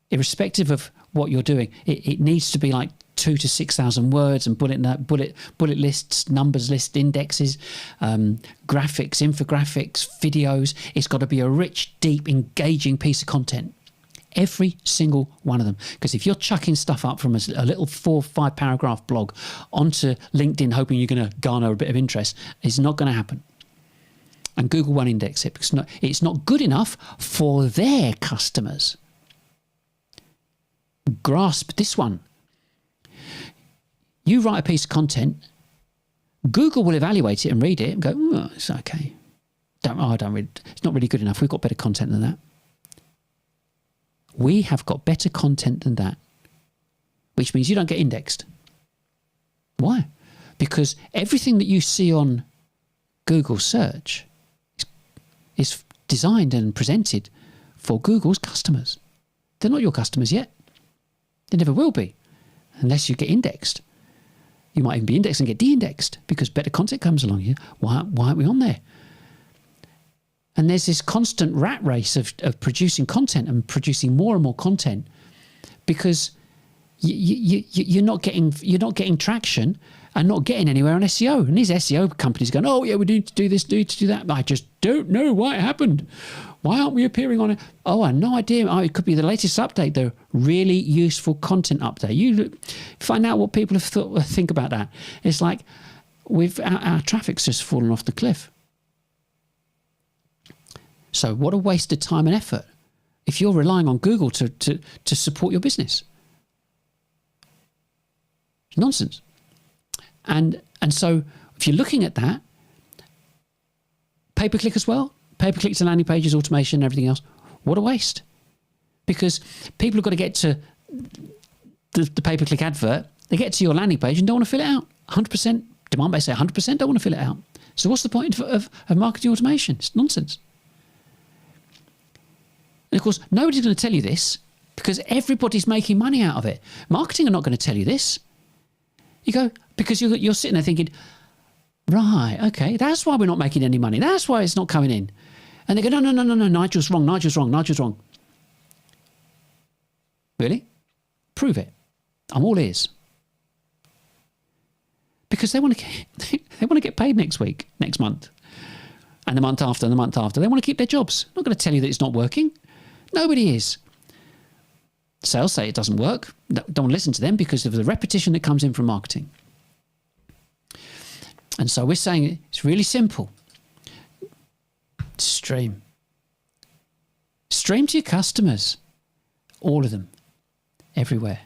irrespective of what you're doing, it needs to be like 2,000 to 6,000 words and bullet lists, numbers list, indexes, graphics, infographics, videos. It's got to be a rich, deep, engaging piece of content. Every single one of them. Because if you're chucking stuff up from a little 4 or 5 paragraph blog onto LinkedIn hoping you're going to garner a bit of interest, it's not going to happen. And Google won't index it because it's not good enough for their customers. Grasp this one. You write a piece of content, Google will evaluate it and read it and go, oh, it's okay. It's not really good enough. We've got better content than that. We have got better content than that, which means you don't get indexed. Why? Because everything that you see on Google search is designed and presented for Google's customers. They're not your customers yet. They never will be unless you get indexed. You might even be indexed and get de-indexed because better content comes along here. Why aren't we on there? And there's this constant rat race of producing content and producing more and more content because you're not getting traction and not getting anywhere on SEO. And these SEO companies are going, oh yeah, we need to do this, need to do that. But I just don't know why it happened. Why aren't we appearing on it? Oh, I have no idea. Oh, it could be the latest update, the really useful content update. You find out what people think about that. It's like our traffic's just fallen off the cliff. So what a waste of time and effort if you're relying on Google to support your business. Nonsense. And so if you're looking at that, pay-per-click as well, pay-per-click to landing pages, automation and everything else, what a waste. Because people have got to get to the pay-per-click advert, they get to your landing page and don't want to fill it out. 100%, demand base say 100% don't want to fill it out. So what's the point of marketing automation? It's nonsense. And of course, nobody's going to tell you this because everybody's making money out of it. Marketing are not going to tell you this. You go, because you're sitting there thinking, right, okay, that's why we're not making any money. That's why it's not coming in. And they go, no, Nigel's wrong. Really? Prove it. I'm all ears. Because they want to get paid next week, next month, and the month after, and the month after. They want to keep their jobs. I'm not going to tell you that it's not working. Nobody is. Sales say it doesn't work. Don't listen to them because of the repetition that comes in from marketing. And so we're saying it's really simple. Stream. Stream to your customers. All of them. Everywhere.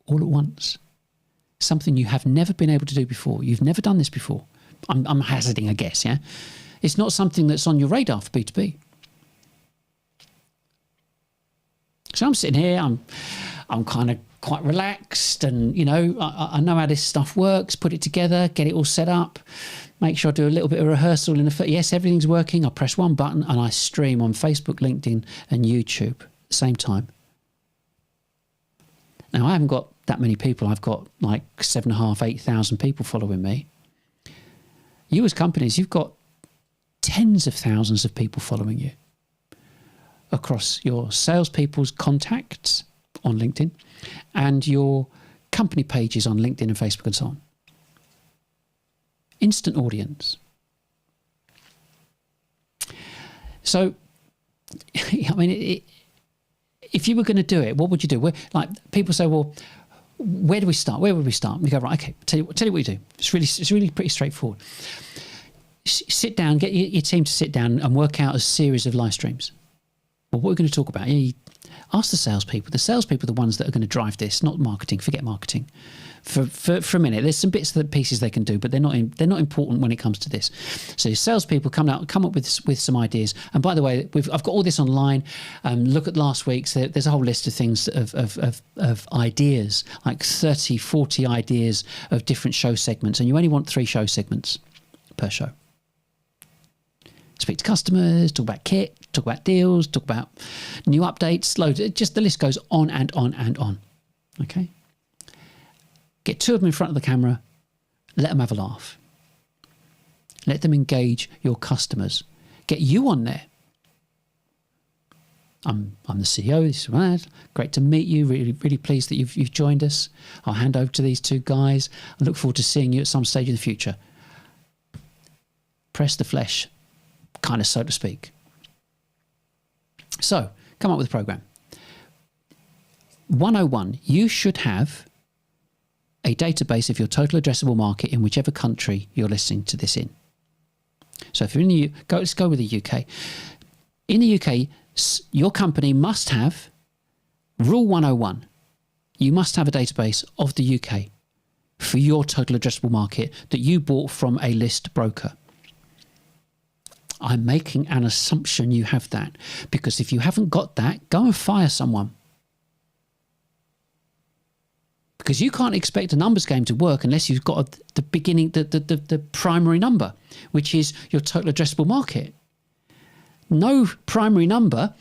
All at once. Something you have never been able to do before. You've never done this before. I'm hazarding a guess, yeah? It's not something that's on your radar for B2B. So I'm sitting here, I'm kind of quite relaxed, and, you know, I know how this stuff works, put it together, get it all set up, make sure I do a little bit of rehearsal in the yes, everything's working. I press one button and I stream on Facebook, LinkedIn and YouTube at the same time. Now, I haven't got that many people. I've got like 7,500, 8,000 people following me. You as companies, you've got tens of thousands of people following you across your salespeople's contacts on LinkedIn and your company pages on LinkedIn and Facebook and so on. Instant audience. So, I mean, if you were going to do it, what would you do? Like, people say, well, where do we start? Where would we start? We go, right, okay, tell you what you do. It's really pretty straightforward. Sit down, get your team to sit down and work out a series of live streams. Well, what are we going to talk about? You ask the salespeople. The salespeople are the ones that are going to drive this, not marketing. Forget marketing for a minute. There's some bits and pieces they can do, but they're not important when it comes to this. So your salespeople come up with some ideas. And by the way, I've got all this online. Look at last week's. There's a whole list of things of ideas, like 30, 40 ideas of different show segments, and you only want 3 show segments per show. Speak to customers, talk about kit, talk about deals, talk about new updates, loads. Just the list goes on and on and on. Okay? Get 2 of them in front of the camera. Let them have a laugh. Let them engage your customers. Get you on there. I'm the CEO. This is Rad. Great to meet you. Really, really pleased that you've joined us. I'll hand over to these 2 guys. I look forward to seeing you at some stage in the future. Press the flesh, kind of, so to speak. So, come up with a program. 101, you should have a database of your total addressable market in whichever country you're listening to this in. So if you're in the let's go with the UK. In the UK, your company must have Rule 101. You must have a database of the UK for your total addressable market that you bought from a list broker. I'm making an assumption you have that, because if you haven't got that, go and fire someone. Because you can't expect a numbers game to work unless you've got the beginning, the primary number, which is your total addressable market. No primary number,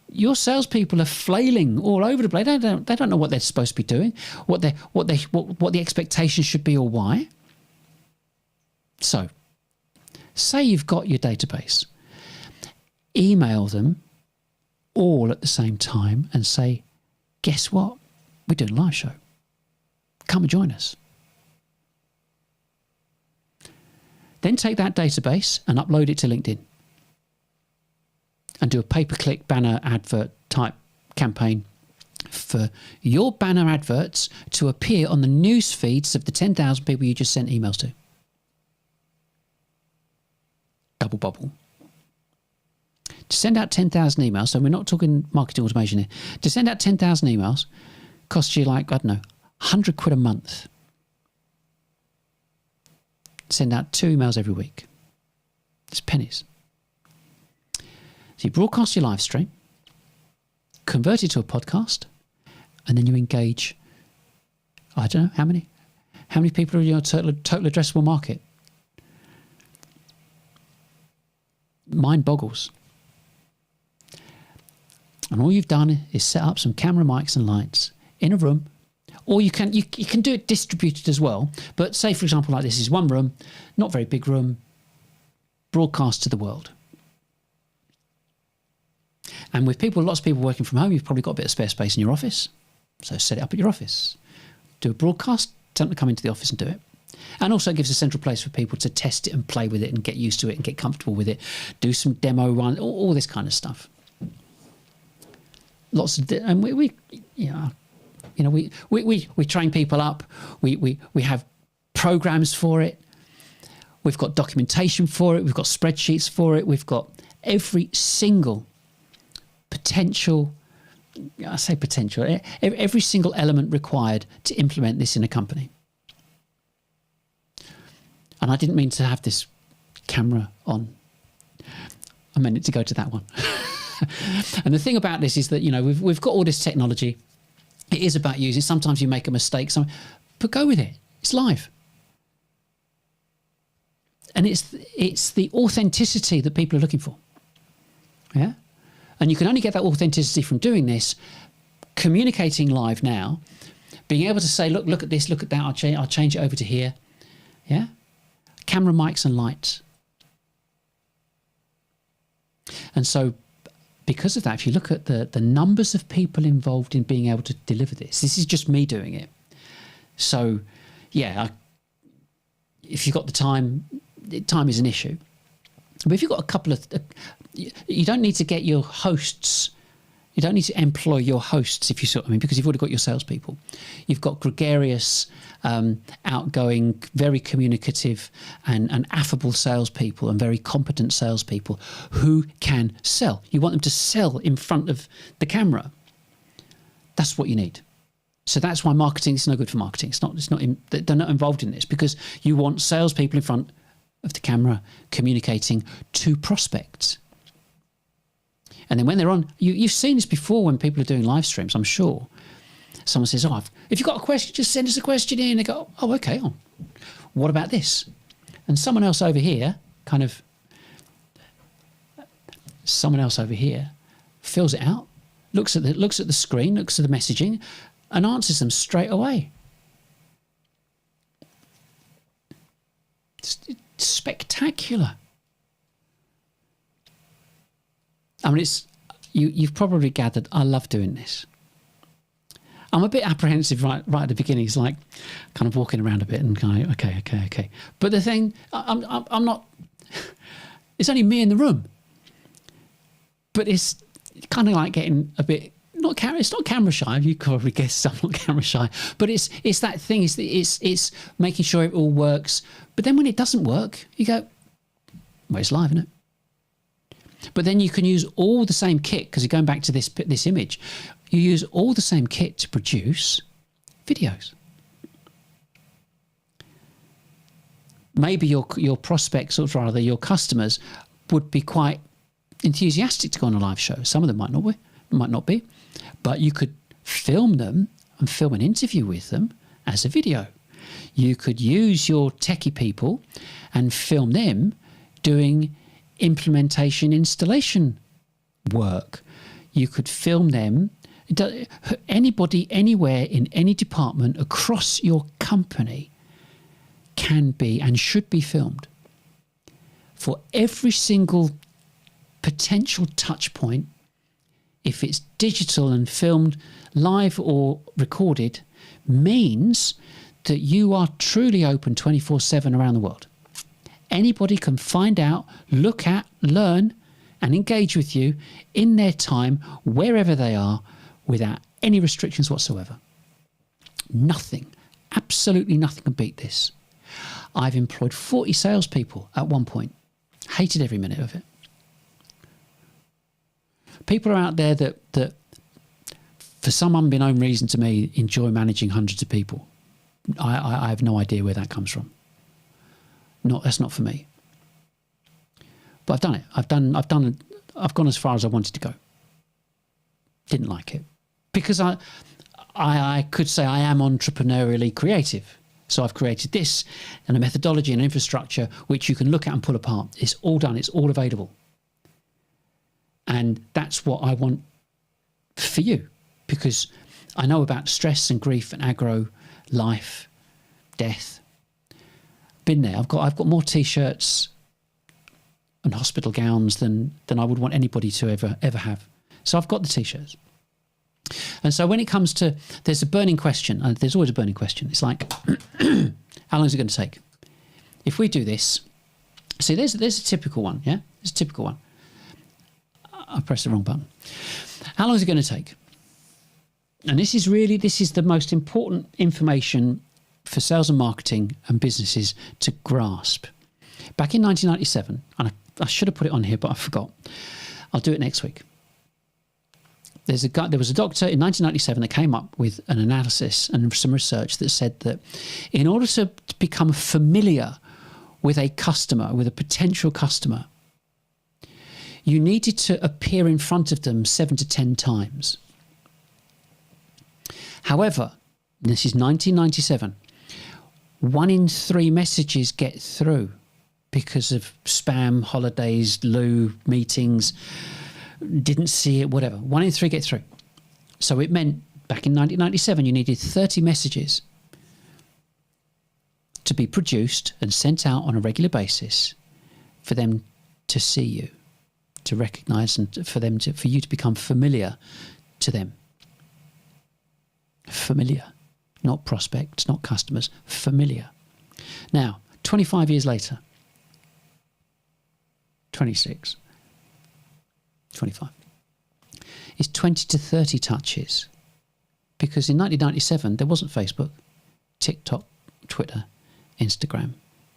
your salespeople are flailing all over the place. They don't know what they're supposed to be doing, what the expectation should be, or why. So, say you've got your database, email them all at the same time and say, guess what? We're doing a live show. Come and join us. Then take that database and upload it to LinkedIn and do a pay-per-click banner advert type campaign for your banner adverts to appear on the news feeds of the 10,000 people you just sent emails to. Double bubble. To send out 10,000 emails, so we're not talking marketing automation here, to send out 10,000 emails costs you, like, I don't know, 100 quid a month. Send out 2 emails every week. It's pennies. So you broadcast your live stream, convert it to a podcast, and then you engage, I don't know, how many people are in your total addressable market? Mind boggles. And all you've done is set up some camera, mics and lights in a room. Or you can do it distributed as well. But say, for example, like this is one room, not very big room, broadcast to the world. And with lots of people working from home, you've probably got a bit of spare space in your office. So set it up at your office. Do a broadcast, tell them to come into the office and do it. And also it gives a central place for people to test it and play with it and get used to it and get comfortable with it. Do some demo run, all this kind of stuff. Lots of, and we train people up. We have programs for it. We've got documentation for it. We've got spreadsheets for it. We've got every single potential, every single element required to implement this in a company. And I didn't mean to have this camera on. I meant it to go to that one. And the thing about this is that, you know, we've got all this technology. It is about using. Sometimes you make a mistake, but go with it. It's live. And it's the authenticity that people are looking for. Yeah? And you can only get that authenticity from doing this, communicating live now, being able to say, look at this, look at that, I'll change it over to here. Yeah? Camera, mics and lights. And so because of that, if you look at the numbers of people involved in being able to deliver this is just me doing it. So, yeah, if you've got the time is an issue. But if you've got a couple of... you don't need to get your hosts... You don't need to employ your hosts, if you sort of mean, because you've already got your salespeople. You've got gregarious, outgoing, very communicative and affable salespeople and very competent salespeople who can sell. You want them to sell in front of the camera. That's what you need. So that's why marketing is no good for marketing. They're not involved in this because you want salespeople in front of the camera communicating to prospects. And then when they're on, you've seen this before when people are doing live streams, I'm sure. Someone says, if you've got a question, just send us a question in. They go, okay. What about this? And someone else over here fills it out, looks at the screen, looks at the messaging, and answers them straight away. It's spectacular. I mean, you've probably gathered, I love doing this. I'm a bit apprehensive right at the beginning. It's like kind of walking around a bit and going, okay. But the thing, I'm not, it's only me in the room. But it's kind of like getting a bit, it's not camera shy. You probably guessed I'm not camera shy. But it's that thing, it's making sure it all works. But then when it doesn't work, you go, well, it's live, isn't it? But then you can use all the same kit, because you're going back to this image. You use all the same kit to produce videos. Maybe your prospects, or rather your customers, would be quite enthusiastic to go on a live show. Some of them might not be. But you could film them and film an interview with them as a video. You could use your techie people and film them doing implementation installation work. You could film them. Anybody anywhere in any department across your company can be and should be filmed. For every single potential touch point, if it's digital and filmed live or recorded, means that you are truly open 24/7 around the world. Anybody can find out, look at, learn, and engage with you in their time, wherever they are, without any restrictions whatsoever. Nothing, absolutely nothing can beat this. I've employed 40 salespeople at one point. Hated every minute of it. People are out there that for some unbeknown reason to me, enjoy managing hundreds of people. I have no idea where that comes from. That's not for me. But I've done it. I've gone as far as I wanted to go. Didn't like it. Because I could say I am entrepreneurially creative. So I've created this and a methodology and infrastructure which you can look at and pull apart. It's all done. It's all available. And that's what I want for you. Because I know about stress and grief and aggro, life, death. Been there. I've got more t-shirts and hospital gowns than I would want anybody to ever have. So I've got the t-shirts. And so when it comes to, there's a burning question. There's always a burning question. It's like, how long is it going to take? If we do this, see, there's a typical one. Yeah, there's a typical one. I pressed the wrong button. How long is it going to take? And this is the most important information for sales and marketing and businesses to grasp. Back in 1997, and I should have put it on here, but I forgot. I'll do it next week. There was a doctor in 1997 that came up with an analysis and some research that said that in order to become familiar with a customer, with a potential customer, you needed to appear in front of them 7 to 10 times. However, this is 1997, 1 in 3 messages get through because of spam, holidays, loo, meetings, didn't see it, whatever. 1 in 3 get through. So it meant back in 1997, you needed 30 messages to be produced and sent out on a regular basis for them to see you, to recognise, and for you to become familiar to them. Familiar, not prospects, not customers, familiar. Now, 25 years later, 26, 25, it's 20 to 30 touches, because in 1997 there wasn't Facebook, TikTok, Twitter, Instagram,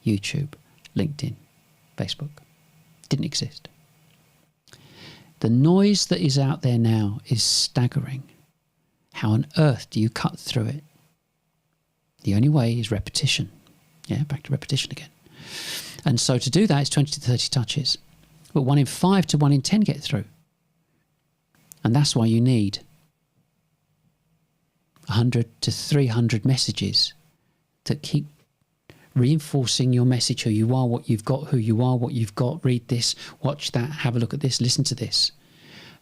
YouTube, LinkedIn, Facebook. Didn't exist. The noise that is out there now is staggering. How on earth do you cut through it? The only way is repetition. Yeah, back to repetition again. And so to do that, it's 20 to 30 touches. But 1 in 5 to 1 in 10 get through. And that's why you need 100 to 300 messages that keep reinforcing your message, who you are, what you've got, who you are, what you've got, read this, watch that, have a look at this, listen to this.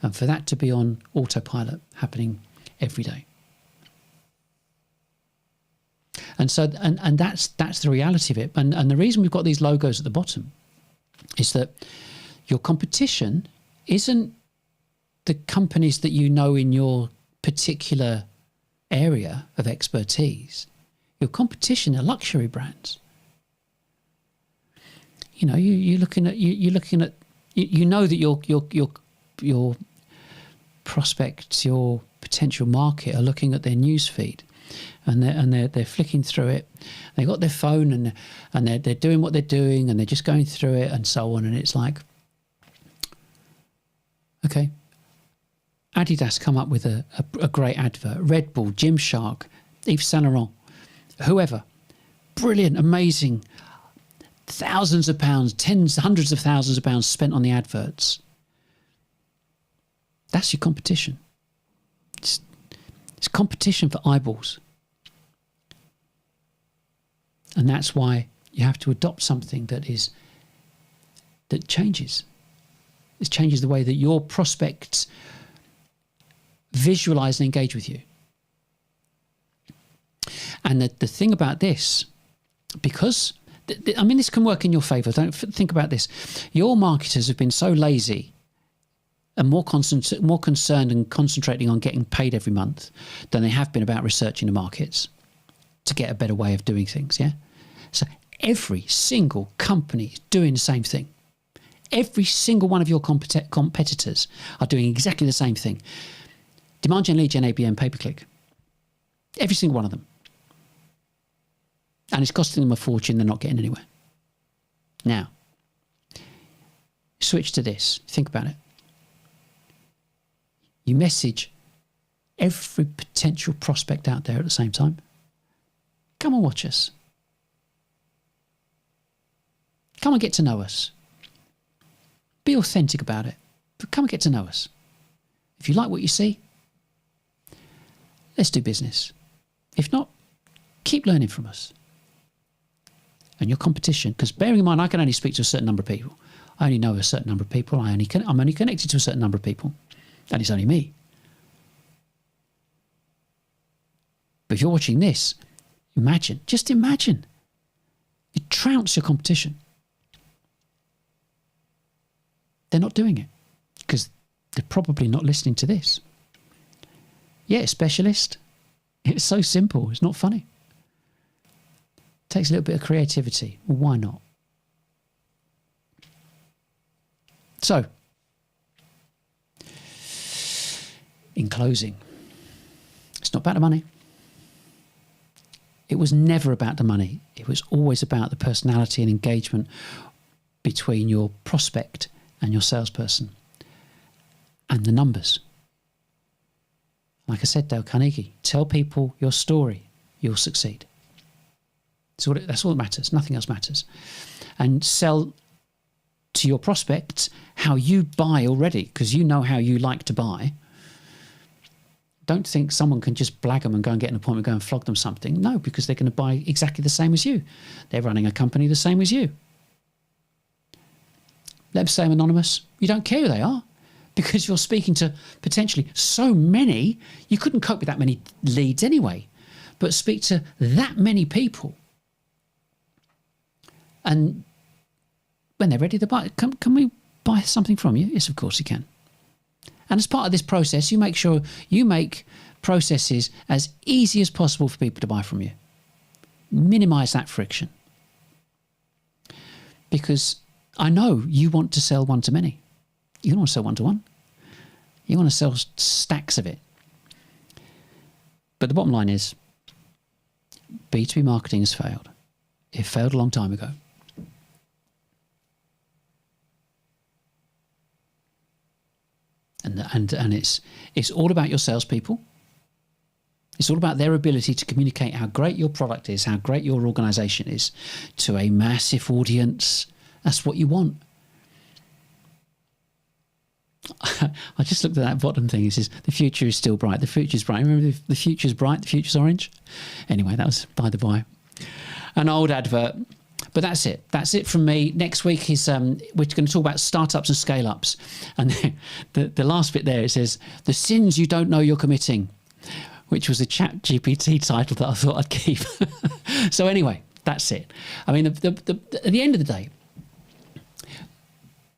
And for that to be on autopilot, happening every day. And so, and that's the reality of it. And the reason we've got these logos at the bottom is that your competition isn't the companies that you know in your particular area of expertise. Your competition are luxury brands. You know, you're looking at you know that your prospects, your potential market are looking at their news feed, and they're flicking through it. They've got their phone and they're doing what they're doing, and they're just going through it and so on. And it's like, okay, Adidas come up with a great advert. Red Bull, Gymshark, Yves Saint Laurent, whoever, brilliant, amazing. Thousands of pounds, tens, hundreds of thousands of pounds spent on the adverts. That's your competition. It's competition for eyeballs. And that's why you have to adopt something that changes. It changes the way that your prospects visualize and engage with you. And the thing about this, because I mean, this can work in your favour. Don't think about this. Your marketers have been so lazy and more concerned and concentrating on getting paid every month than they have been about researching the markets to get a better way of doing things. Yeah. So every single company is doing the same thing. Every single one of your competitors are doing exactly the same thing. Demand gen, lead gen, ABM, pay-per-click. Every single one of them. And it's costing them a fortune. They're not getting anywhere. Now, switch to this. Think about it. You message every potential prospect out there at the same time. Come and watch us. Come and get to know us. Be authentic about it. But come and get to know us. If you like what you see, let's do business. If not, keep learning from us. And your competition, because bearing in mind, I can only speak to a certain number of people. I only know a certain number of people. I'm only connected to a certain number of people. And it's only me. But if you're watching this, just imagine. You trounce your competition. They're not doing it because they're probably not listening to this. Yeah, specialist. It's so simple. It's not funny. Takes a little bit of creativity. Well, why not? So, in closing, it's not about the money. It was never about the money. It was always about the personality and engagement between your prospect and your salesperson and the numbers. Like I said, Dale Carnegie, tell people your story, you'll succeed. That's all that matters. Nothing else matters. And sell to your prospects how you buy already, because you know how you like to buy. Don't think someone can just blag them and go and get an appointment, go and flog them something. No, because they're going to buy exactly the same as you. They're running a company the same as you. Let them say I'm anonymous. You don't care who they are, because you're speaking to potentially so many, you couldn't cope with that many leads anyway. But speak to that many people. And when they're ready to buy, can we buy something from you? Yes, of course you can. And as part of this process, you make sure you make processes as easy as possible for people to buy from you. Minimise that friction. Because I know you want to sell one-to-many. You don't want to sell one-to-one. You want to sell stacks of it. But the bottom line is, B2B marketing has failed. It failed a long time ago. And it's all about your salespeople. It's all about their ability to communicate how great your product is, how great your organisation is to a massive audience. That's what you want. I just looked at that bottom thing. It says, the future is still bright. The future is bright. Remember, the future's bright, the future's orange? Anyway, that was by the by. An old advert. But that's it. That's it from me. Next week is we're going to talk about startups and scale-ups. And the last bit there, it says, the sins you don't know you're committing, which was a ChatGPT title that I thought I'd keep. So anyway, that's it. I mean, at the end of the day,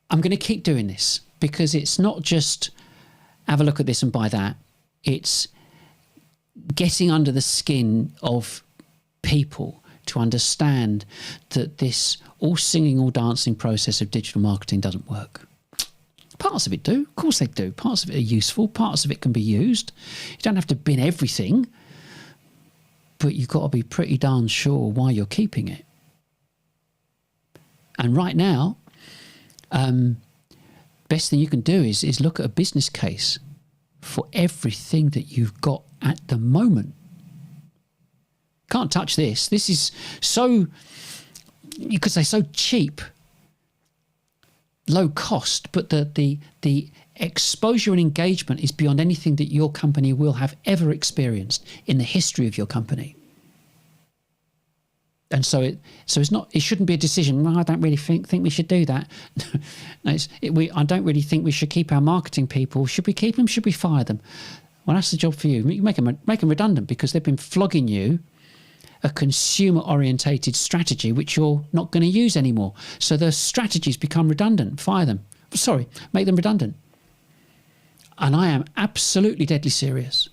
I'm going to keep doing this, because it's not just have a look at this and buy that. It's getting under the skin of people to understand that this all singing, all dancing process of digital marketing doesn't work. Parts of it do. Of course they do. Parts of it are useful. Parts of it can be used. You don't have to bin everything, but you've got to be pretty darn sure why you're keeping it. And right now, best thing you can do is look at a business case for everything that you've got at the moment. Can't touch this. This is so, you could say, so cheap, low cost, but the exposure and engagement is beyond anything that your company will have ever experienced in the history of your company. And so it's not. It shouldn't be a decision. Well, I don't really think we should do that. No, I don't really think we should keep our marketing people. Should we keep them? Should we fire them? Well, that's the job for you. Make them redundant, because they've been flogging you a consumer-orientated strategy which you're not going to use anymore. So the strategies become redundant. Fire them. Sorry, make them redundant. And I am absolutely deadly serious.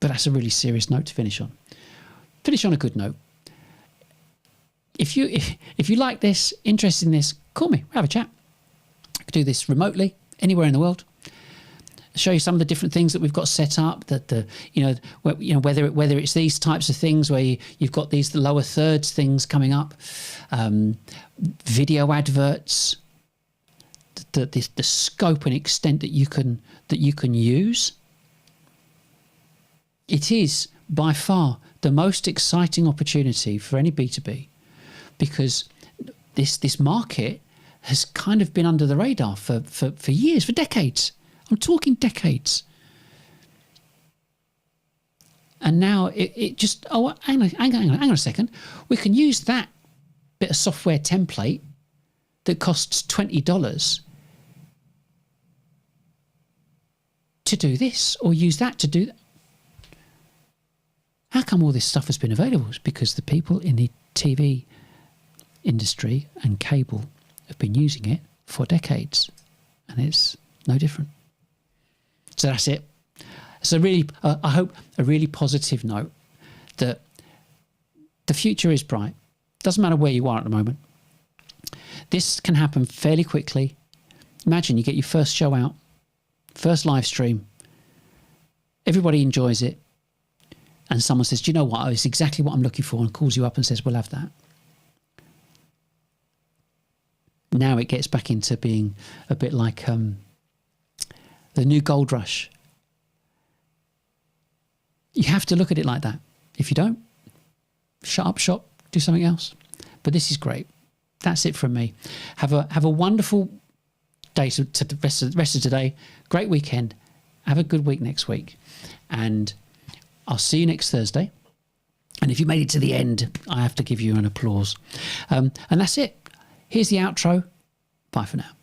But that's a really serious note to finish on. Finish on a good note. If you like this, interested in this, call me, have a chat. I could do this remotely, anywhere in the world. Show you some of the different things that we've got set up. Whether it's these types of things where you've got the lower thirds things coming up, video adverts, the scope and extent that you can use. It is by far the most exciting opportunity for any B2B, because this market has kind of been under the radar for years, for decades. I'm talking decades. And now it just, hang on a second. We can use that bit of software template that costs $20 to do this, or use that to do that. How come all this stuff has been available? It's because the people in the TV industry and cable have been using it for decades, and it's no different. So that's it. So really, I hope a really positive note that the future is bright. Doesn't matter where you are at the moment. This can happen fairly quickly. Imagine you get your first show out, first live stream. Everybody enjoys it. And someone says, do you know what? It's exactly what I'm looking for, and calls you up and says, we'll have that. Now it gets back into being a bit like the new gold rush. You have to look at it like that. If you don't, shut up shop, do something else. But this is great. That's it from me. Have a wonderful day to the rest of today. Great weekend. Have a good week next week. And I'll see you next Thursday. And if you made it to the end, I have to give you an applause. And that's it. Here's the outro. Bye for now.